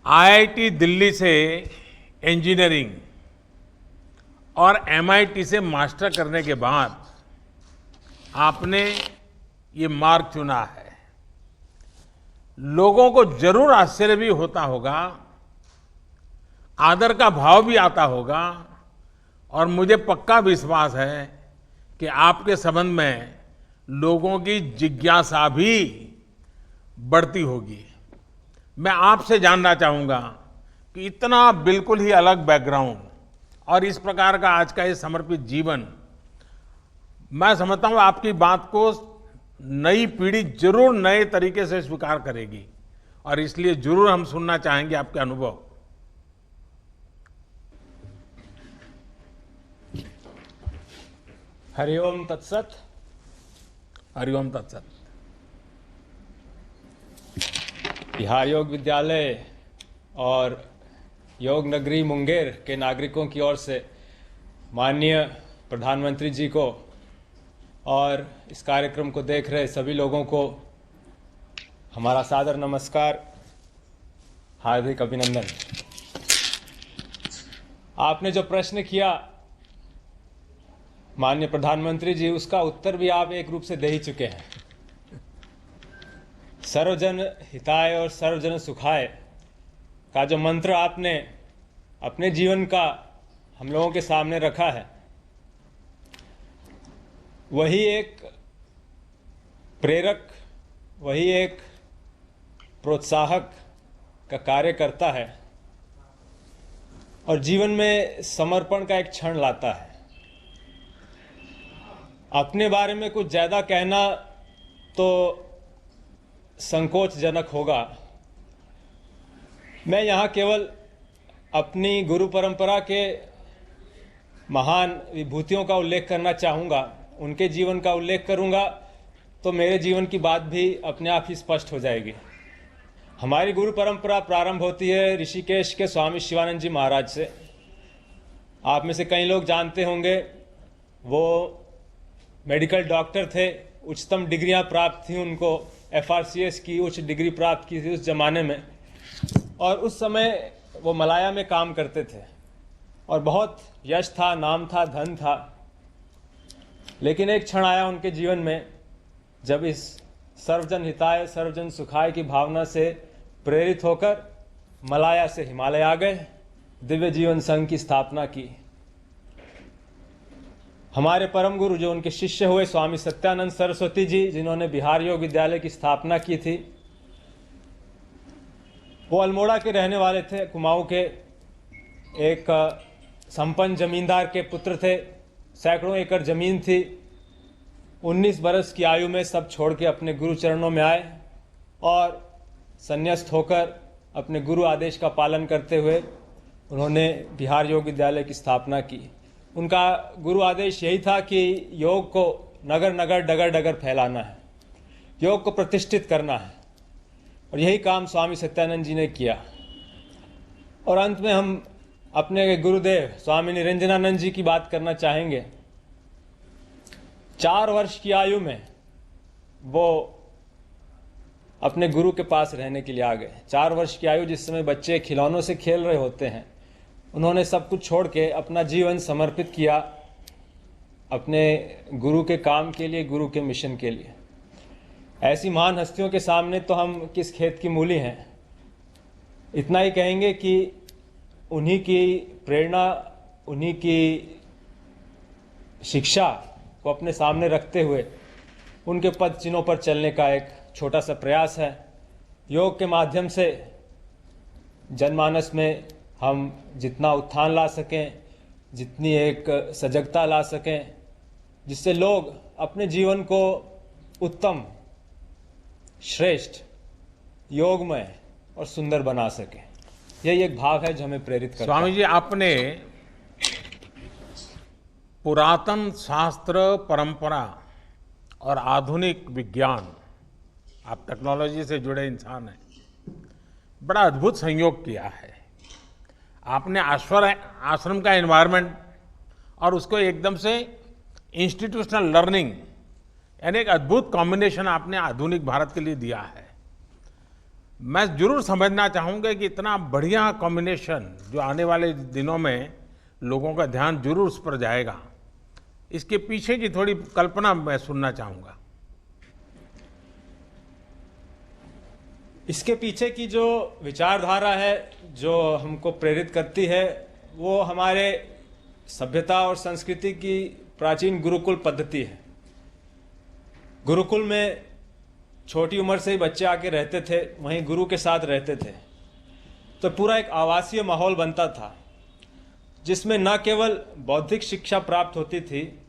IIT दिल्ली से इंजीनियरिंग और MIT से मास्टर करने के बाद आपने ये मार्ग चुना है। लोगों को जरूर आश्चर्य भी होता होगा, आदर का भाव भी आता होगा, और मुझे पक्का विश्वास है कि आपके संबंध में लोगों की जिज्ञासा भी बढ़ती होगी। मैं आपसे जानना चाहूँगा कि इतना बिल्कुल ही अलग बैकग्राउंड और इस प्रकार का आज का ये समर्पित जीवन, मैं समझता हूँ आपकी बात को नई पीढ़ी जरूर नए तरीके से स्वीकार करेगी, और इसलिए जरूर हम सुनना चाहेंगे आपके अनुभव। हरिओम तत्सत। हरिओम तत्सत। बिहार योग विद्यालय और योग नगरी मुंगेर के नागरिकों की ओर से माननीय प्रधानमंत्री जी को और इस कार्यक्रम को देख रहे सभी लोगों को हमारा सादर नमस्कार, हार्दिक अभिनंदन। आपने जो प्रश्न किया माननीय प्रधानमंत्री जी, उसका उत्तर भी आप एक रूप से दे ही चुके हैं। सर्वजन हिताय और सर्वजन सुखाय का जो मंत्र आपने अपने जीवन का हम लोगों के सामने रखा है, वही एक प्रेरक, वही एक प्रोत्साहक का कार्य करता है और जीवन में समर्पण का एक क्षण लाता है। अपने बारे में कुछ ज़्यादा कहना तो संकोचजनक होगा। मैं यहाँ केवल अपनी गुरु परंपरा के महान विभूतियों का उल्लेख करना चाहूँगा। उनके जीवन का उल्लेख करूँगा तो मेरे जीवन की बात भी अपने आप ही स्पष्ट हो जाएगी। हमारी गुरु परंपरा प्रारंभ होती है ऋषिकेश के स्वामी शिवानंद जी महाराज से। आप में से कई लोग जानते होंगे, वो मेडिकल डॉक्टर थे, उच्चतम डिग्रियां प्राप्त थी उनको, FRCS की उच्च डिग्री प्राप्त की थी उस जमाने में, और उस समय वो मलाया में काम करते थे और बहुत यश था, नाम था, धन था। लेकिन एक क्षण आया उनके जीवन में जब इस सर्वजन हिताय सर्वजन सुखाय की भावना से प्रेरित होकर मलाया से हिमालय आ गए, दिव्य जीवन संघ की स्थापना की। हमारे परम गुरु जो उनके शिष्य हुए स्वामी सत्यानंद सरस्वती जी, जिन्होंने बिहार योग विद्यालय की स्थापना की थी, वो अल्मोड़ा के रहने वाले थे, कुमाऊं के एक संपन्न जमींदार के पुत्र थे। सैकड़ों एकड़ जमीन थी। 19 बरस की आयु में सब छोड़ के अपने गुरु चरणों में आए और संन्यास्त होकर अपने गुरु आदेश का पालन करते हुए उन्होंने बिहार योग विद्यालय की स्थापना की। उनका गुरु आदेश यही था कि योग को नगर नगर डगर डगर फैलाना है, योग को प्रतिष्ठित करना है, और यही काम स्वामी सत्यानंद जी ने किया। और अंत में हम अपने गुरुदेव स्वामी निरंजनानंद जी की बात करना चाहेंगे। 4 वर्ष की आयु में वो अपने गुरु के पास रहने के लिए आ गए। 4 वर्ष की आयु, जिस समय बच्चे खिलौनों से खेल रहे होते हैं, उन्होंने सब कुछ छोड़ के अपना जीवन समर्पित किया अपने गुरु के काम के लिए, गुरु के मिशन के लिए। ऐसी महान हस्तियों के सामने तो हम किस खेत की मूली हैं। इतना ही कहेंगे कि उन्हीं की प्रेरणा, उन्हीं की शिक्षा को अपने सामने रखते हुए उनके पद चिन्हों पर चलने का एक छोटा सा प्रयास है। योग के माध्यम से जनमानस में हम जितना उत्थान ला सकें, जितनी एक सजगता ला सकें, जिससे लोग अपने जीवन को उत्तम, श्रेष्ठ, योगमय और सुंदर बना सकें, यही एक भाव है जो हमें प्रेरित करता है। स्वामी जी, आपने पुरातन शास्त्र परंपरा और आधुनिक विज्ञान, आप टेक्नोलॉजी से जुड़े इंसान हैं, बड़ा अद्भुत संयोग किया है। आपने आश्रम का एनवायरनमेंट और उसको एकदम से इंस्टीट्यूशनल लर्निंग, यानी एक अद्भुत कॉम्बिनेशन आपने आधुनिक भारत के लिए दिया है। मैं जरूर समझना चाहूँगा कि इतना बढ़िया कॉम्बिनेशन जो आने वाले दिनों में लोगों का ध्यान जरूर उस पर जाएगा, इसके पीछे की थोड़ी कल्पना मैं सुनना चाहूँगा। इसके पीछे की जो विचारधारा है, जो हमको प्रेरित करती है, वो हमारे सभ्यता और संस्कृति की प्राचीन गुरुकुल पद्धति है। गुरुकुल में छोटी उम्र से ही बच्चे आके रहते थे, वहीं गुरु के साथ रहते थे, तो पूरा एक आवासीय माहौल बनता था, जिसमें न केवल बौद्धिक शिक्षा प्राप्त होती थी,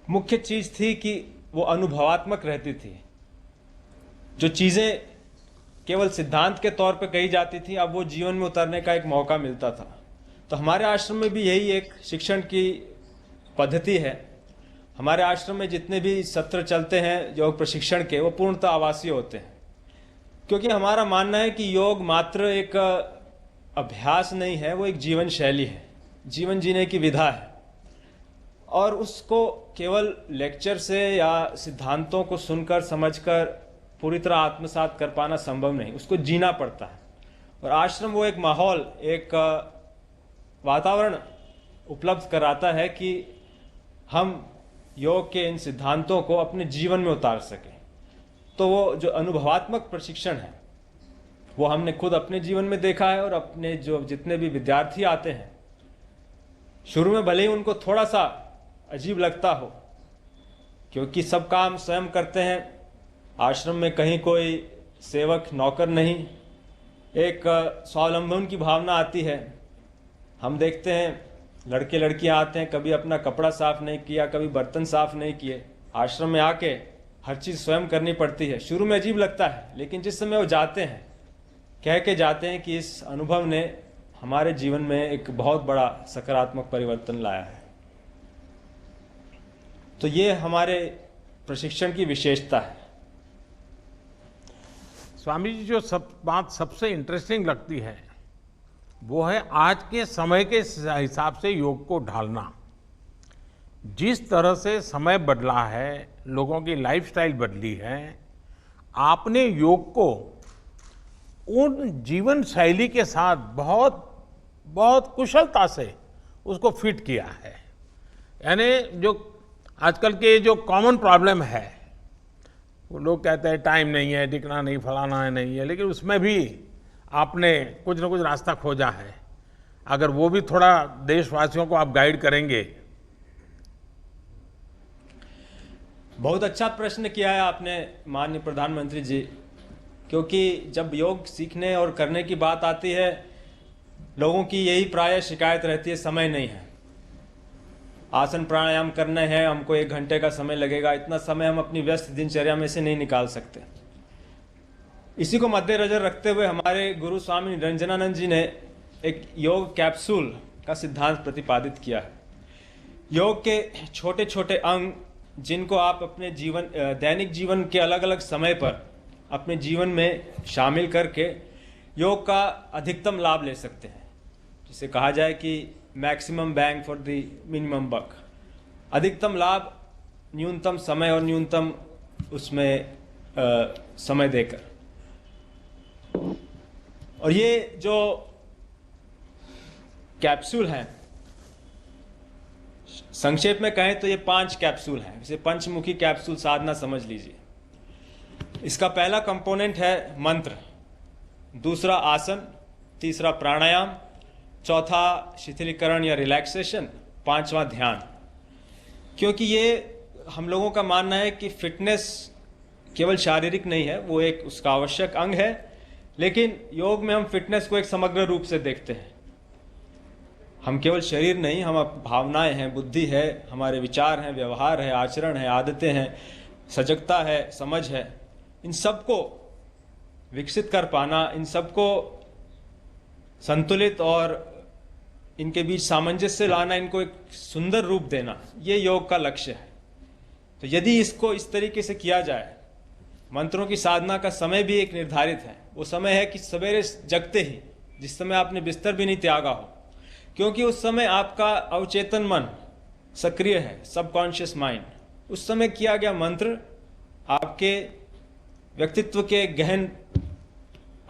मुख्य चीज थी कि वो अनुभवात्मक रहती थी। जो चीज़ें केवल सिद्धांत के तौर पे कही जाती थी, अब वो जीवन में उतरने का एक मौका मिलता था। तो हमारे आश्रम में भी यही एक शिक्षण की पद्धति है। हमारे आश्रम में जितने भी सत्र चलते हैं योग प्रशिक्षण के, वो पूर्णतः आवासीय होते हैं, क्योंकि हमारा मानना है कि योग मात्र एक अभ्यास नहीं है, वो एक जीवन शैली है, जीवन जीने की विधा है। और उसको केवल लेक्चर से या सिद्धांतों को सुनकर समझकर पूरी तरह आत्मसात कर पाना संभव नहीं, उसको जीना पड़ता है। और आश्रम वो एक माहौल, एक वातावरण उपलब्ध कराता है कि हम योग के इन सिद्धांतों को अपने जीवन में उतार सकें। तो वो जो अनुभवात्मक प्रशिक्षण है, वो हमने खुद अपने जीवन में देखा है। और अपने जो जितने भी विद्यार्थी आते हैं, शुरू में भले ही उनको थोड़ा सा अजीब लगता हो, क्योंकि सब काम स्वयं करते हैं, आश्रम में कहीं कोई सेवक नौकर नहीं, एक स्वावलंबन की भावना आती है। हम देखते हैं लड़के लड़कियां आते हैं, कभी अपना कपड़ा साफ नहीं किया, कभी बर्तन साफ नहीं किए, आश्रम में आके हर चीज़ स्वयं करनी पड़ती है। शुरू में अजीब लगता है, लेकिन जिस समय वो जाते हैं, कह के जाते हैं कि इस अनुभव ने हमारे जीवन में एक बहुत बड़ा सकारात्मक परिवर्तन लाया है। तो ये हमारे प्रशिक्षण की विशेषता है। स्वामी जी, जो बात सबसे इंटरेस्टिंग लगती है वो है आज के समय के हिसाब से योग को ढालना। जिस तरह से समय बदला है, लोगों की लाइफस्टाइल बदली है, आपने योग को उन जीवन शैली के साथ बहुत बहुत कुशलता से उसको फिट किया है। यानी जो आजकल के जो कॉमन प्रॉब्लम है, वो लोग कहते हैं टाइम नहीं है, टिकना नहीं, फलाना है, नहीं है, लेकिन उसमें भी आपने कुछ ना कुछ रास्ता खोजा है। अगर वो भी थोड़ा देशवासियों को आप गाइड करेंगे। बहुत अच्छा प्रश्न किया है आपने माननीय प्रधानमंत्री जी, क्योंकि जब योग सीखने और करने की बात आती है, लोगों की यही प्राय शिकायत रहती है, समय नहीं है। आसन प्राणायाम करने हैं, हमको 1 घंटे का समय लगेगा, इतना समय हम अपनी व्यस्त दिनचर्या में से नहीं निकाल सकते। इसी को मद्देनजर रखते हुए हमारे गुरु स्वामी निरंजनानंद जी ने एक योग कैप्सूल का सिद्धांत प्रतिपादित किया है। योग के छोटे छोटे अंग जिनको आप अपने जीवन दैनिक जीवन के अलग अलग समय पर अपने जीवन में शामिल करके योग का अधिकतम लाभ ले सकते हैं। जिसे कहा जाए कि maximum bang for the minimum buck, अधिकतम लाभ न्यूनतम समय और न्यूनतम उसमें समय देकर। और ये जो कैप्सूल हैं, संक्षेप में कहें तो ये 5 कैप्सूल हैं। इसे पंचमुखी कैप्सूल साधना समझ लीजिए। इसका पहला कंपोनेंट है मंत्र, दूसरा आसन, तीसरा प्राणायाम, चौथा शिथिलीकरण या रिलैक्सेशन, 5वां ध्यान। क्योंकि ये हम लोगों का मानना है कि फिटनेस केवल शारीरिक नहीं है, वो एक उसका आवश्यक अंग है, लेकिन योग में हम फिटनेस को एक समग्र रूप से देखते हैं। हम केवल शरीर नहीं, हम भावनाएं हैं, बुद्धि है, हमारे विचार हैं, व्यवहार है, आचरण है, आदतें हैं, सजगता है, समझ है, इन सबको विकसित कर पाना, इन सबको संतुलित और इनके बीच सामंजस्य लाना, इनको एक सुंदर रूप देना, ये योग का लक्ष्य है। तो यदि इसको इस तरीके से किया जाए, मंत्रों की साधना का समय भी एक निर्धारित है। वो समय है कि सवेरे जगते ही, जिस समय आपने बिस्तर भी नहीं त्यागा हो, क्योंकि उस समय आपका अवचेतन मन सक्रिय है, सबकॉन्शियस माइंड। उस समय किया गया मंत्र आपके व्यक्तित्व के गहन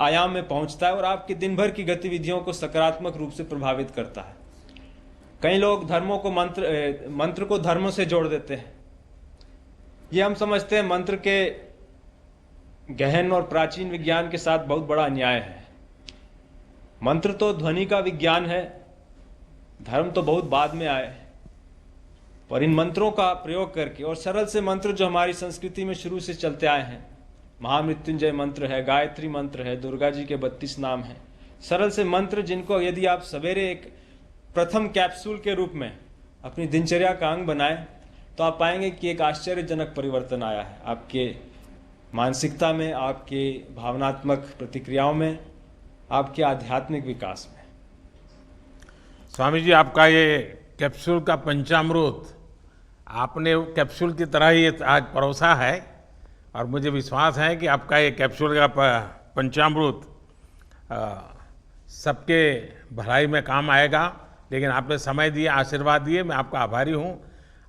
आयाम में पहुंचता है और आपके दिन भर की गतिविधियों को सकारात्मक रूप से प्रभावित करता है। कई लोग धर्मों को मंत्र को धर्मों से जोड़ देते हैं। ये हम समझते हैं मंत्र के गहन और प्राचीन विज्ञान के साथ बहुत बड़ा अन्याय है। मंत्र तो ध्वनि का विज्ञान है, धर्म तो बहुत बाद में आए, पर इन मंत्रों का प्रयोग करके, और सरल से मंत्र जो हमारी संस्कृति में शुरू से चलते आए हैं, महामृत्युंजय मंत्र है, गायत्री मंत्र है, दुर्गा जी के 32 नाम हैं, सरल से मंत्र जिनको यदि आप सवेरे एक प्रथम कैप्सूल के रूप में अपनी दिनचर्या का अंग बनाएं, तो आप पाएंगे कि एक आश्चर्यजनक परिवर्तन आया है आपके मानसिकता में, आपके भावनात्मक प्रतिक्रियाओं में, आपके आध्यात्मिक विकास में। स्वामी जी, आपका ये कैप्सूल का पंचामृत आपने कैप्सूल की तरह ही आज परोसा है, और मुझे विश्वास है कि आपका ये कैप्सूल का पंचामृत सबके भलाई में काम आएगा। लेकिन आपने समय दिए, आशीर्वाद दिए, मैं आपका आभारी हूँ।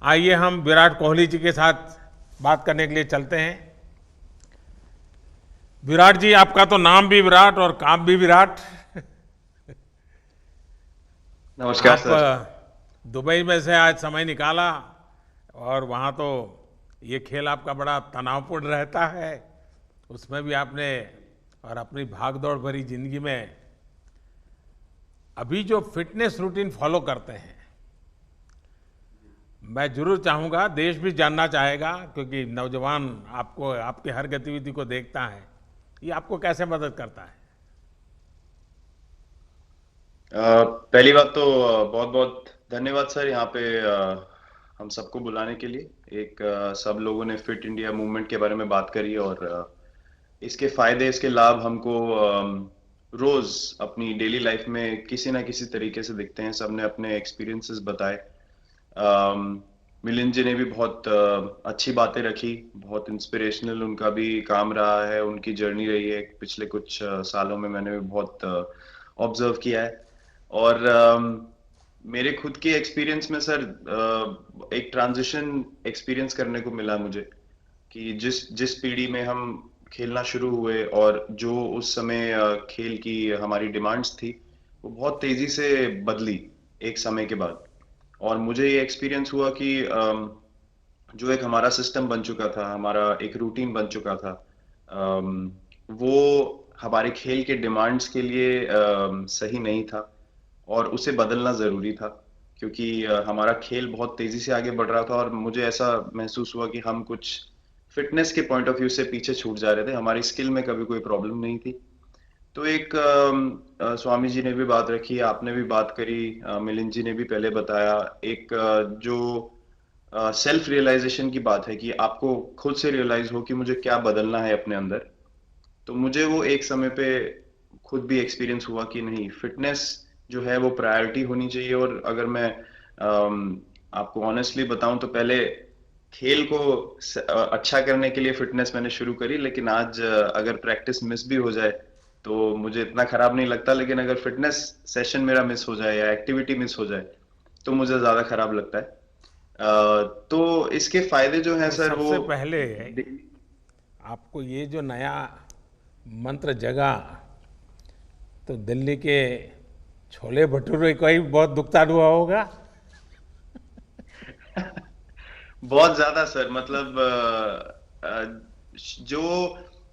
आइए हम विराट कोहली जी के साथ बात करने के लिए चलते हैं। विराट जी, आपका तो नाम भी विराट और काम भी विराट। नमस्कार सर। दुबई में से आज समय निकाला, और वहाँ तो ये खेल आपका बड़ा तनावपूर्ण रहता है, उसमें भी आपने, और अपनी भागदौड़ भरी जिंदगी में अभी जो फिटनेस रूटीन फॉलो करते हैं, मैं जरूर चाहूँगा, देश भी जानना चाहेगा, क्योंकि नौजवान आपको, आपकी हर गतिविधि को देखता है, ये आपको कैसे मदद करता है? पहली बात तो बहुत बहुत धन्यवाद सर, यहाँ पे हम सबको बुलाने के लिए। एक सब लोगों ने फिट इंडिया मूवमेंट के बारे में बात करी, और इसके फायदे, इसके लाभ हमको रोज अपनी डेली लाइफ में किसी ना किसी तरीके से दिखते हैं। सबने अपने एक्सपीरियंसेस बताए। मिलिंद जी ने भी बहुत अच्छी बातें रखी, बहुत इंस्पिरेशनल उनका भी काम रहा है, उनकी जर्नी रही है पिछले कुछ सालों में, मैंने भी बहुत ऑब्जर्व किया है। और मेरे खुद के एक्सपीरियंस में सर एक ट्रांजिशन एक्सपीरियंस करने को मिला मुझे कि जिस जिस पीढ़ी में हम खेलना शुरू हुए और जो उस समय खेल की हमारी डिमांड्स थी वो बहुत तेजी से बदली एक समय के बाद। और मुझे ये एक्सपीरियंस हुआ कि जो एक हमारा सिस्टम बन चुका था, हमारा एक रूटीन बन चुका था, वो हमारे खेल के डिमांड्स के लिए सही नहीं था और उसे बदलना ज़रूरी था क्योंकि हमारा खेल बहुत तेज़ी से आगे बढ़ रहा था और मुझे ऐसा महसूस हुआ कि हम कुछ फिटनेस के पॉइंट ऑफ व्यू से पीछे छूट जा रहे थे। हमारी स्किल में कभी कोई प्रॉब्लम नहीं थी। तो एक स्वामी जी ने भी बात रखी, आपने भी बात करी, मिलिंद जी ने भी पहले बताया, एक जो सेल्फ रियलाइजेशन की बात है कि आपको खुद से रियलाइज हो कि मुझे क्या बदलना है अपने अंदर। तो मुझे वो एक समय पे खुद भी एक्सपीरियंस हुआ कि नहीं, फिटनेस जो है वो प्रायोरिटी होनी चाहिए। और अगर मैं आपको ऑनेस्टली बताऊं तो पहले खेल को अच्छा करने के लिए फिटनेस मैंने शुरू करी, लेकिन आज अगर प्रैक्टिस मिस भी हो जाए तो मुझे इतना खराब नहीं लगता, लेकिन अगर फिटनेस सेशन मेरा मिस हो जाए या एक्टिविटी मिस हो जाए तो मुझे ज्यादा खराब लगता है। तो इसके फायदे जो हैं सर वो सबसे पहले आपको ये जो नया मंत्र जगा तो दिल्ली के छोले भटूरे का ही बहुत दुखता हुआ होगा। बहुत ज्यादा सर, मतलब जो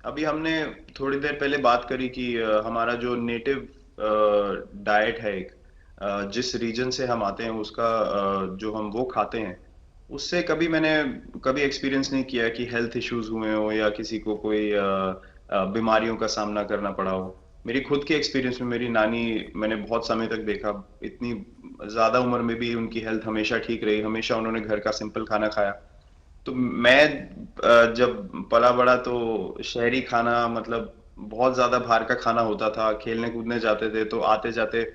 अभी हमने थोड़ी देर पहले बात करी कि हमारा जो नेटिव डाइट है एक जिस रीजन से हम आते हैं उसका जो हम वो खाते हैं उससे मैंने कभी एक्सपीरियंस नहीं किया कि हेल्थ इश्यूज हुए हो या किसी को कोई बीमारियों का सामना करना पड़ा हो। मेरी खुद के एक्सपीरियंस में मेरी नानी मैंने बहुत समय तक देखा, इतनी ज्यादा उम्र में भी उनकी हेल्थ हमेशा ठीक रही, हमेशा उन्होंने घर का सिंपल खाना खाया। तो मैं जब पला बड़ा तो शहरी खाना मतलब बहुत ज्यादा बाहर का खाना होता था, खेलने कूदने जाते थे तो आते जाते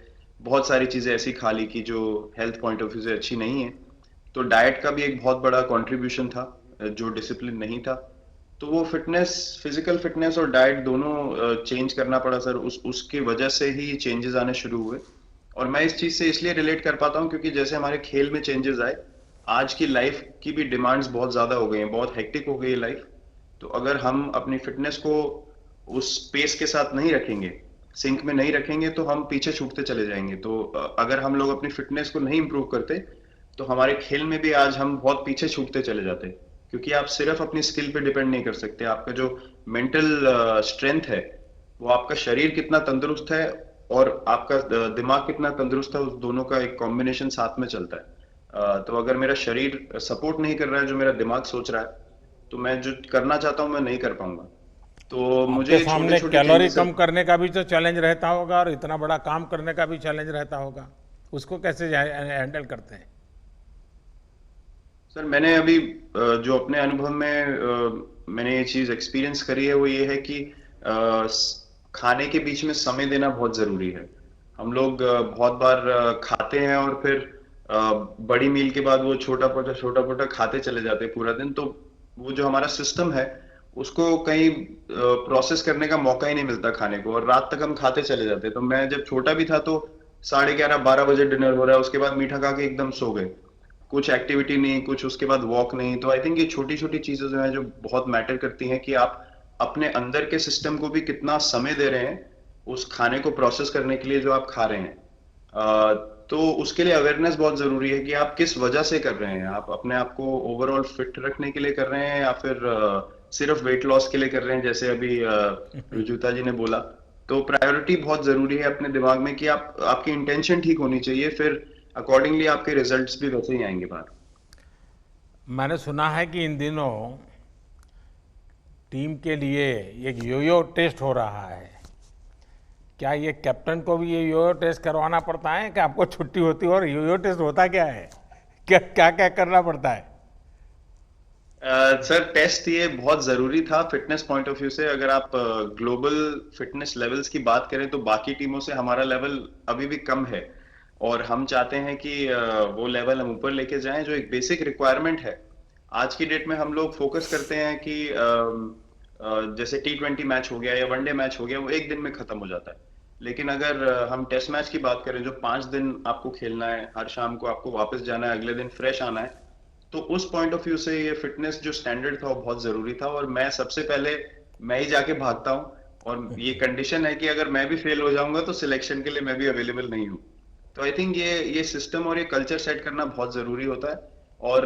बहुत सारी चीजें ऐसी खा ली कि जो हेल्थ पॉइंट ऑफ व्यू से अच्छी नहीं है। तो डाइट का भी एक बहुत बड़ा कंट्रीब्यूशन था, जो डिसिप्लिन नहीं था। तो वो फिटनेस, फिजिकल फिटनेस और डाइट दोनों चेंज करना पड़ा सर। उसकी वजह से ही चेंजेस आने शुरू हुए। और मैं इस चीज से इसलिए रिलेट कर पाता हूँ क्योंकि जैसे हमारे खेल में चेंजेस आए, आज की लाइफ की भी डिमांड्स बहुत ज्यादा हो गई हैं, बहुत हेक्टिक हो गई है लाइफ। तो अगर हम अपनी फिटनेस को उस पेस के साथ नहीं रखेंगे, सिंक में नहीं रखेंगे, तो हम पीछे छूटते चले जाएंगे। तो अगर हम लोग अपनी फिटनेस को नहीं इंप्रूव करते तो हमारे खेल में भी आज हम बहुत पीछे छूटते चले जाते, क्योंकि आप सिर्फ अपनी स्किल पे डिपेंड नहीं कर सकते। आपका जो मेंटल स्ट्रेंथ है, वो आपका शरीर कितना तंदुरुस्त है और आपका दिमाग कितना तंदुरुस्त है, उस दोनों का एक कॉम्बिनेशन साथ में चलता है। तो अगर मेरा शरीर सपोर्ट नहीं कर रहा है जो मेरा दिमाग सोच रहा है, तो मैं जो करना चाहता हूँ मैं नहीं कर पाऊंगा। तो मुझे आपके सामने कैलोरी कम करने का भी तो चैलेंज रहता होगा और इतना बड़ा काम करने का भी चैलेंज रहता होगा, उसको कैसे हैंडल करते हैं? सर मैंने अभी जो अपने अनुभव में मैंने ये चीज एक्सपीरियंस करी है वो ये है कि खाने के बीच में समय देना बहुत जरूरी है। हम लोग बहुत बार खाते हैं और फिर बड़ी मील के बाद वो छोटा पोटा खाते चले जाते हैं पूरा दिन। तो वो जो हमारा सिस्टम है उसको कहीं प्रोसेस करने का मौका ही नहीं मिलता खाने को, और रात तक हम खाते चले जाते हैं। तो मैं जब छोटा भी था तो 11:30-12 बजे डिनर हो रहा है, उसके बाद मीठा खा के एकदम सो गए, कुछ एक्टिविटी नहीं, कुछ उसके बाद वॉक नहीं। तो आई थिंक ये छोटी छोटी चीजें जो है जो बहुत मैटर करती हैं कि आप अपने अंदर के सिस्टम को भी कितना समय दे रहे हैं उस खाने को प्रोसेस करने के लिए जो आप खा रहे हैं। तो उसके लिए अवेयरनेस बहुत जरूरी है कि आप किस वजह से कर रहे हैं। आप अपने आप को ओवरऑल फिट रखने के लिए कर रहे हैं या फिर सिर्फ वेट लॉस के लिए कर रहे हैं, जैसे अभी रुजुता जी ने बोला। तो प्रायोरिटी बहुत जरूरी है अपने दिमाग में कि आपकी इंटेंशन ठीक होनी चाहिए, फिर अकॉर्डिंगली आपके रिजल्ट्स भी वैसे ही आएंगे बाहर। मैंने सुना है कि इन दिनों टीम के लिए एक योयो टेस्ट हो रहा है। क्या ये कैप्टन को भी ये योयो टेस्ट करवाना पड़ता है कि आपको छुट्टी होती है? और योयो टेस्ट होता क्या है, क्या क्या क्या करना पड़ता है? सर टेस्ट ये बहुत जरूरी था फिटनेस पॉइंट ऑफ व्यू से। अगर आप ग्लोबल फिटनेस लेवल्स की बात करें तो बाकी टीमों से हमारा लेवल अभी भी कम है, और हम चाहते हैं कि वो लेवल हम ऊपर लेके जाएं। जो एक बेसिक रिक्वायरमेंट है आज की डेट में, हम लोग फोकस करते हैं कि जैसे T20 मैच हो गया या वनडे मैच हो गया, वो एक दिन में खत्म हो जाता है। लेकिन अगर हम टेस्ट मैच की बात करें जो 5 दिन आपको खेलना है, हर शाम को आपको वापस जाना है, अगले दिन फ्रेश आना है, तो उस पॉइंट ऑफ व्यू से ये फिटनेस जो स्टैंडर्ड था वो बहुत जरूरी था। और मैं सबसे पहले मैं ही जाके भागता हूँ, और ये कंडीशन है कि अगर मैं भी फेल हो जाऊंगा तो सिलेक्शन के लिए मैं भी अवेलेबल नहीं हूँ। तो आई थिंक ये सिस्टम और ये कल्चर सेट करना बहुत जरूरी होता है। और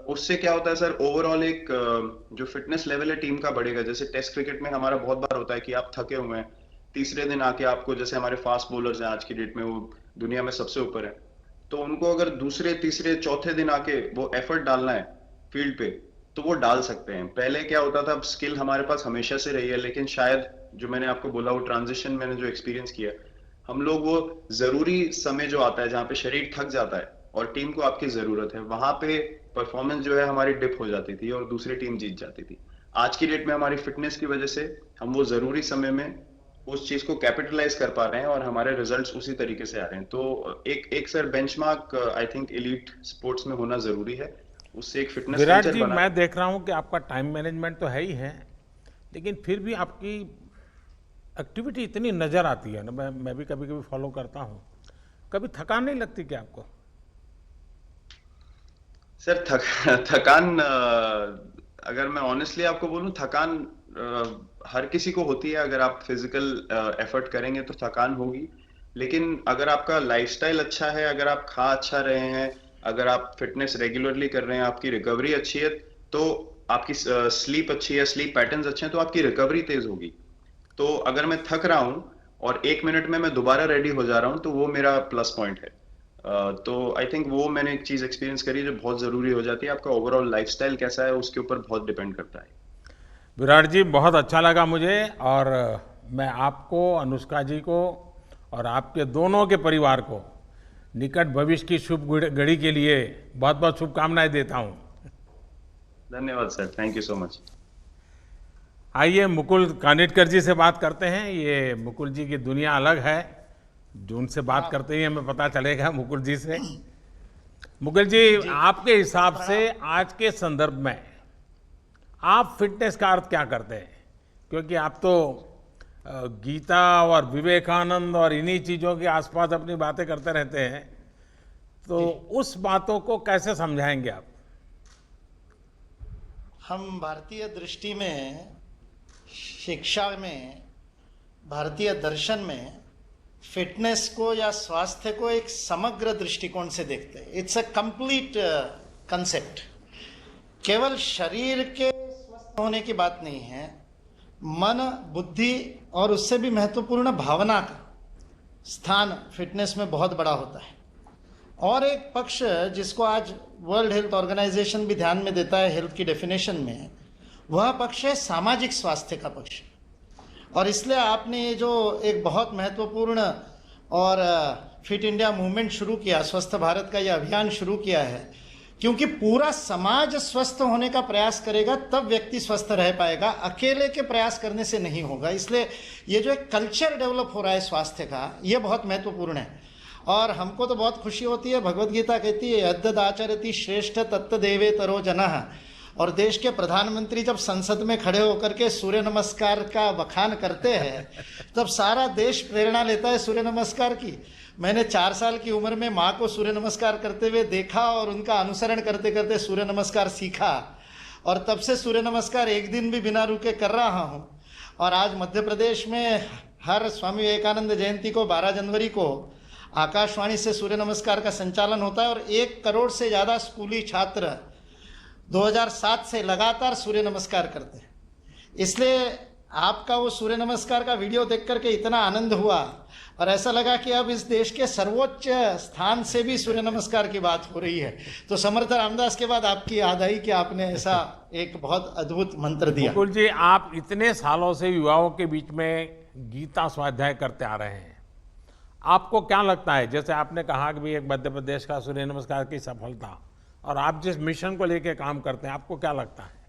उससे क्या होता है सर, ओवरऑल एक जो फिटनेस लेवल है टीम का बढ़ेगा। जैसे टेस्ट क्रिकेट में हमारा बहुत बार होता है कि आप थके हुए हैं, तीसरे दिन आके आपको, जैसे हमारे फास्ट बॉलर्स हैं आज की डेट में, वो दुनिया में सबसे ऊपर है, तो उनको अगर दूसरे तीसरे चौथे दिन आके वो एफर्ट डालना है फील्ड पे तो वो डाल सकते हैं। पहले क्या होता था, स्किल हमारे पास हमेशा से रही है, लेकिन शायद जो मैंने आपको बोला वो ट्रांजिशन मैंने जो एक्सपीरियंस किया, हम लोग वो जरूरी समय जो आता है जहाँ पे शरीर थक जाता है और टीम को आपकी जरूरत है, वहां पे परफॉर्मेंस जो है हमारी डिप हो जाती थी और दूसरी टीम जीत जाती थी। आज की डेट में हमारी फिटनेस की वजह से हम वो जरूरी समय में उस चीज को कैपिटलाइज कर पा रहे हैं और हमारे रिजल्ट्स उसी तरीके से आ रहे हैं। तो एक sir benchmark I think elite sports में होना जरूरी है, उससे एक फिटनेस विराट कल्चर जी, बना। मैं देख रहा हूं कि आपका टाइम मैनेजमेंट तो है ही है, लेकिन फिर भी आपकी एक्टिविटी इतनी नजर आती है ना, मैं भी कभी कभी फॉलो करता हूं, कभी थकान नहीं लगती क्या आपको? सर थकान अगर मैं ऑनेस्टली आपको बोलूं, थकान हर किसी को होती है। अगर आप फिजिकल एफर्ट करेंगे तो थकान होगी, लेकिन अगर आपका लाइफस्टाइल अच्छा है, अगर आप खा अच्छा रहे हैं, अगर आप फिटनेस रेगुलरली कर रहे हैं, आपकी रिकवरी अच्छी है, तो आपकी स्लीप अच्छी है, स्लीप पैटर्न्स अच्छे हैं, तो आपकी रिकवरी तेज होगी। तो अगर मैं थक रहा हूं और 1 मिनट में मैं दोबारा रेडी हो जा रहा हूं तो वो मेरा प्लस पॉइंट है। तो आई थिंक वो मैंने एक चीज एक्सपीरियंस करी जो बहुत जरूरी हो जाती है। आपका ओवरऑल लाइफस्टाइल कैसा है उसके ऊपर बहुत डिपेंड करता है। विराट जी, बहुत अच्छा लगा मुझे, और मैं आपको, अनुष्का जी को और आपके दोनों के परिवार को निकट भविष्य की शुभ घड़ी के लिए बहुत बहुत शुभकामनाएं देता हूं। धन्यवाद sir, thank you so much. आइए मुकुल कानिटकर जी से बात करते हैं। ये मुकुल जी की दुनिया अलग है, जो उनसे बात करते ही हमें पता चलेगा मुकुल जी से। मुकुल जी, आपके हिसाब से आज के संदर्भ में आप फिटनेस का अर्थ क्या करते हैं? क्योंकि आप तो गीता और विवेकानंद और इन्हीं चीज़ों के आसपास अपनी बातें करते रहते हैं, तो उस बातों को कैसे समझाएंगे आप? हम भारतीय दृष्टि में, शिक्षा में, भारतीय दर्शन में फिटनेस को या स्वास्थ्य को एक समग्र दृष्टिकोण से देखते हैं। It's a complete concept. केवल शरीर के स्वस्थ होने की बात नहीं है, मन, बुद्धि और उससे भी महत्वपूर्ण भावना का स्थान फिटनेस में बहुत बड़ा होता है। और एक पक्ष जिसको आज वर्ल्ड हेल्थ ऑर्गेनाइजेशन भी ध्यान में देता है हेल्थ की डेफिनेशन में, वह पक्ष है सामाजिक स्वास्थ्य का पक्ष। और इसलिए आपने ये जो एक बहुत महत्वपूर्ण और फिट इंडिया मूवमेंट शुरू किया, स्वस्थ भारत का ये अभियान शुरू किया है, क्योंकि पूरा समाज स्वस्थ होने का प्रयास करेगा तब व्यक्ति स्वस्थ रह पाएगा, अकेले के प्रयास करने से नहीं होगा। इसलिए ये जो एक कल्चर डेवलप हो रहा है स्वास्थ्य का, ये बहुत महत्वपूर्ण है। और हमको तो बहुत खुशी होती है, भगवत गीता कहती है यद्यद् आचरति श्रेष्ठ तत्तदेवेतरो जनः। और देश के प्रधानमंत्री जब संसद में खड़े होकर के सूर्य नमस्कार का बखान करते हैं, तब सारा देश प्रेरणा लेता है सूर्य नमस्कार की। मैंने 4 साल की उम्र में माँ को सूर्य नमस्कार करते हुए देखा और उनका अनुसरण करते करते सूर्य नमस्कार सीखा, और तब से सूर्य नमस्कार एक दिन भी बिना रुके कर रहा हूँ। और आज मध्य प्रदेश में हर स्वामी विवेकानंद जयंती को 12 जनवरी को आकाशवाणी से सूर्य नमस्कार का संचालन होता है, और 1 करोड़ से ज़्यादा स्कूली छात्र 2007 से लगातार सूर्य नमस्कार करते हैं। इसलिए आपका वो सूर्य नमस्कार का वीडियो देख करके इतना आनंद हुआ और ऐसा लगा कि अब इस देश के सर्वोच्च स्थान से भी सूर्य नमस्कार की बात हो रही है। तो समर्थ रामदास के बाद आपकी याद आई कि आपने ऐसा एक बहुत अद्भुत मंत्र दिया। मुकुल जी, आप इतने सालों से युवाओं के बीच में गीता स्वाध्याय करते आ रहे हैं, आपको क्या लगता है, जैसे आपने कहा कि भी एक मध्य प्रदेश का सूर्य नमस्कार की सफलता, और आप जिस मिशन को लेकर काम करते हैं, आपको क्या लगता है?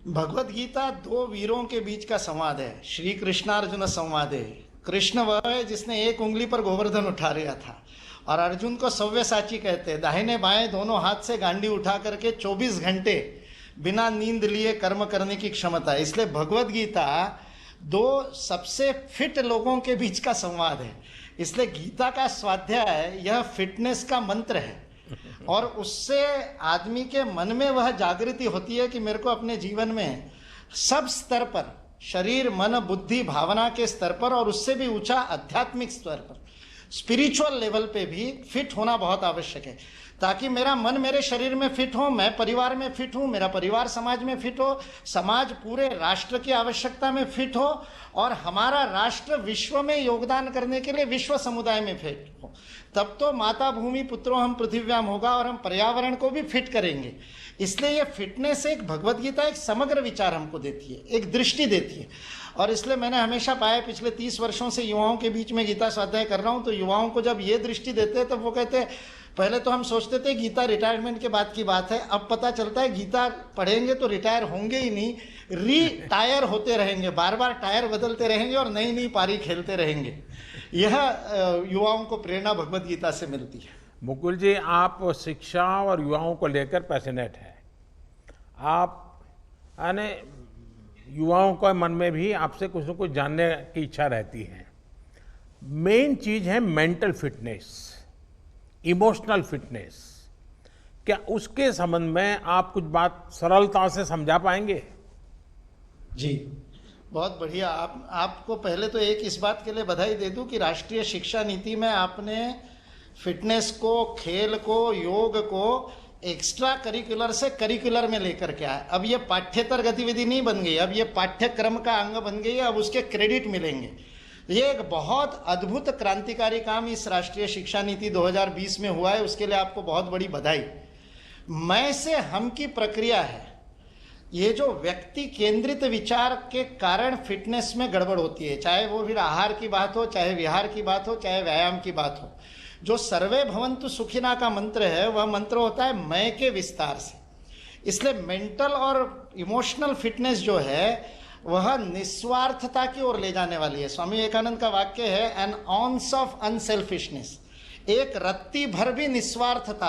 भगवत गीता 2 वीरों के बीच का संवाद है, श्री कृष्णार्जुन संवाद है। कृष्ण वह है जिसने 1 उंगली पर गोवर्धन उठा लिया था, और अर्जुन को सव्यसाची कहते हैं, दाहिने बाएं दोनों हाथ से गांडी उठा करके 24 घंटे बिना नींद लिए कर्म करने की क्षमता है। इसलिए भगवत गीता दो सबसे फिट लोगों के बीच का संवाद है। इसलिए गीता का स्वाध्याय यह फिटनेस का मंत्र है और उससे आदमी के मन में वह जागृति होती है कि मेरे को अपने जीवन में सब स्तर पर, शरीर मन बुद्धि भावना के स्तर पर और उससे भी ऊंचा आध्यात्मिक स्तर पर, स्पिरिचुअल लेवल पे भी फिट होना बहुत आवश्यक है, ताकि मेरा मन मेरे शरीर में फिट हो, मैं परिवार में फिट हूँ, मेरा परिवार समाज में फिट हो, समाज पूरे राष्ट्र की आवश्यकता में फिट हो और हमारा राष्ट्र विश्व में योगदान करने के लिए विश्व समुदाय में फिट हो। तब तो माता भूमि पुत्रों हम पृथिव्याम होगा और हम पर्यावरण को भी फिट करेंगे। इसलिए ये फिटनेस एक भगवत गीता एक समग्र विचार हमको देती है, एक दृष्टि देती है। और इसलिए मैंने हमेशा पाया, पिछले 30 वर्षों से युवाओं के बीच में गीता स्वाध्याय कर रहा हूँ, तो युवाओं को जब ये दृष्टि देते हैं तब वो कहते हैं, पहले तो हम सोचते थे गीता रिटायरमेंट के बाद की बात है, अब पता चलता है गीता पढ़ेंगे तो रिटायर होंगे ही नहीं, रीटायर होते रहेंगे, बार बार टायर बदलते रहेंगे और नई नई पारी खेलते रहेंगे। यह युवाओं को प्रेरणा भगवत गीता से मिलती है। मुकुल जी, आप शिक्षा और युवाओं को लेकर पैशनेट हैं। आप यानी युवाओं के मन में भी आपसे कुछ न कुछ जानने की इच्छा रहती है। मेन चीज़ है मेंटल फिटनेस, इमोशनल फिटनेस। क्या उसके संबंध में आप कुछ बात सरलता से समझा पाएंगे? जी, बहुत बढ़िया। आपको पहले तो एक इस बात के लिए बधाई दे दूं कि राष्ट्रीय शिक्षा नीति में आपने फिटनेस को, खेल को, योग को एक्स्ट्रा करिकुलर से करिकुलर में लेकर के आए। अब ये पाठ्येतर गतिविधि नहीं बन गई, अब ये पाठ्यक्रम का अंग बन गई है, अब उसके क्रेडिट मिलेंगे। ये एक बहुत अद्भुत क्रांतिकारी काम इस राष्ट्रीय शिक्षा नीति 2020 में हुआ है, उसके लिए आपको बहुत बड़ी बधाई। मैं से हम की प्रक्रिया है, ये जो व्यक्ति केंद्रित विचार के कारण फिटनेस में गड़बड़ होती है, चाहे वो फिर आहार की बात हो, चाहे विहार की बात हो, चाहे व्यायाम की बात हो। जो सर्वे भवन्तु सुखिना का मंत्र है, वह मंत्र होता है मैं के विस्तार से। इसलिए मेंटल और इमोशनल फिटनेस जो है वह निस्वार्थता की ओर ले जाने वाली है। स्वामी विवेकानंद का वाक्य है, एन ऑन्स ऑफ अनसेल्फिशनेस, एक रत्ती भर भी निस्वार्थता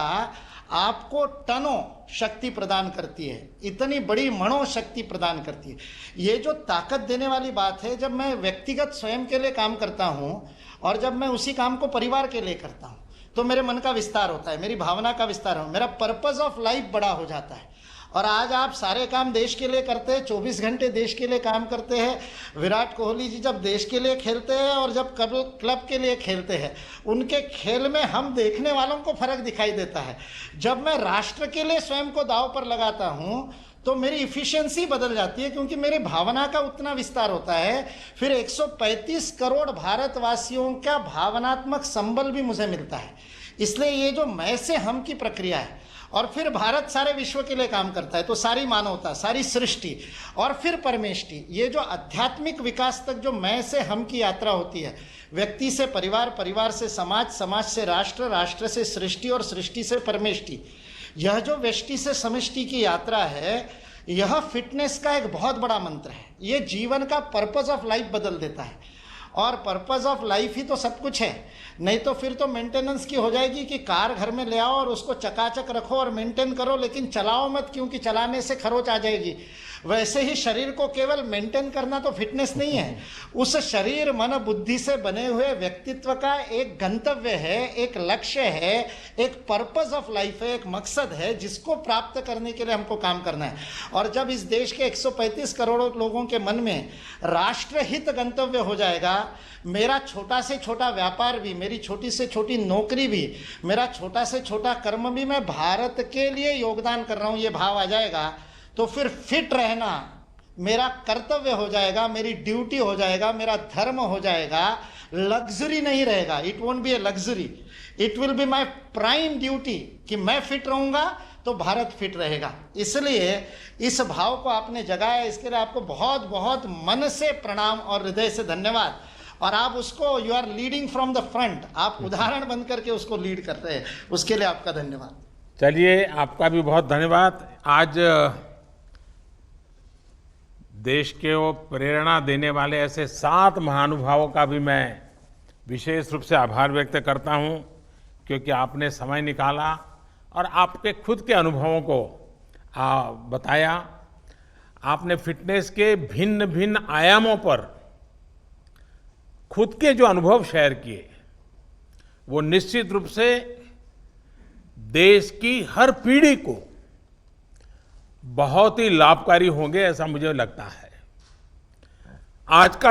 आपको टनों शक्ति प्रदान करती है, इतनी बड़ी मनोशक्ति प्रदान करती है। ये जो ताकत देने वाली बात है, जब मैं व्यक्तिगत स्वयं के लिए काम करता हूँ और जब मैं उसी काम को परिवार के लिए करता हूँ, तो मेरे मन का विस्तार होता है, मेरी भावना का विस्तार हो, मेरा पर्पस ऑफ लाइफ बड़ा हो जाता है। और आज आप सारे काम देश के लिए करते हैं, 24 घंटे देश के लिए काम करते हैं। विराट कोहली जी जब देश के लिए खेलते हैं और जब क्लब के लिए खेलते हैं, उनके खेल में हम देखने वालों को फर्क दिखाई देता है। जब मैं राष्ट्र के लिए स्वयं को दांव पर लगाता हूँ तो मेरी इफिशियंसी बदल जाती है, क्योंकि मेरी भावना का उतना विस्तार होता है। फिर 135 करोड़ भारतवासियों का भावनात्मक संबल भी मुझे मिलता है। इसलिए ये जो मैं से हम की प्रक्रिया है, और फिर भारत सारे विश्व के लिए काम करता है, तो सारी मानवता, सारी सृष्टि और फिर परमेष्टि, ये जो आध्यात्मिक विकास तक जो मैं से हम की यात्रा होती है, व्यक्ति से परिवार, परिवार से समाज, समाज से राष्ट्र, राष्ट्र से सृष्टि और सृष्टि से परमेष्टि, यह जो व्यष्टि से समष्टि की यात्रा है, यह फिटनेस का एक बहुत बड़ा मंत्र है। ये जीवन का पर्पस ऑफ लाइफ बदल देता है। और पर्पस ऑफ लाइफ ही तो सब कुछ है, नहीं तो फिर तो मेंटेनेंस की हो जाएगी कि कार घर में ले आओ और उसको चकाचक रखो और मेंटेन करो, लेकिन चलाओ मत, क्योंकि चलाने से खरोच आ जाएगी। वैसे ही शरीर को केवल मेंटेन करना तो फिटनेस नहीं है। उस शरीर मन बुद्धि से बने हुए व्यक्तित्व का एक गंतव्य है, एक लक्ष्य है, एक पर्पस ऑफ लाइफ है, एक मकसद है, जिसको प्राप्त करने के लिए हमको काम करना है। और जब इस देश के 135 करोड़ लोगों के मन में राष्ट्रहित गंतव्य हो जाएगा, मेरा छोटा से छोटा व्यापार भी, मेरी छोटी से छोटी नौकरी भी, मेरा छोटा से छोटा कर्म भी मैं भारत के लिए योगदान कर रहा हूँ, ये भाव आ जाएगा, तो फिर फिट रहना मेरा कर्तव्य हो जाएगा, मेरी ड्यूटी हो जाएगा, मेरा धर्म हो जाएगा। लग्जरी नहीं रहेगा, it won't be a luxury, it will be my prime duty कि मैं फिट रहूंगा तो भारत फिट रहेगा। इसलिए इस भाव को आपने जगाया, इसके लिए आपको बहुत बहुत मन से प्रणाम और हृदय से धन्यवाद। और आप उसको, you are leading from the front, आप उदाहरण बन करके उसको लीड कर रहे हैं, उसके लिए आपका धन्यवाद। चलिए, आपका भी बहुत धन्यवाद। आज देश के वो प्रेरणा देने वाले ऐसे 7 महानुभावों का भी मैं विशेष रूप से आभार व्यक्त करता हूं, क्योंकि आपने समय निकाला और आपके खुद के अनुभवों को बताया। आपने फिटनेस के भिन्न भिन्न आयामों पर खुद के जो अनुभव शेयर किए वो निश्चित रूप से देश की हर पीढ़ी को बहुत ही लाभकारी होंगे, ऐसा मुझे लगता है। आज का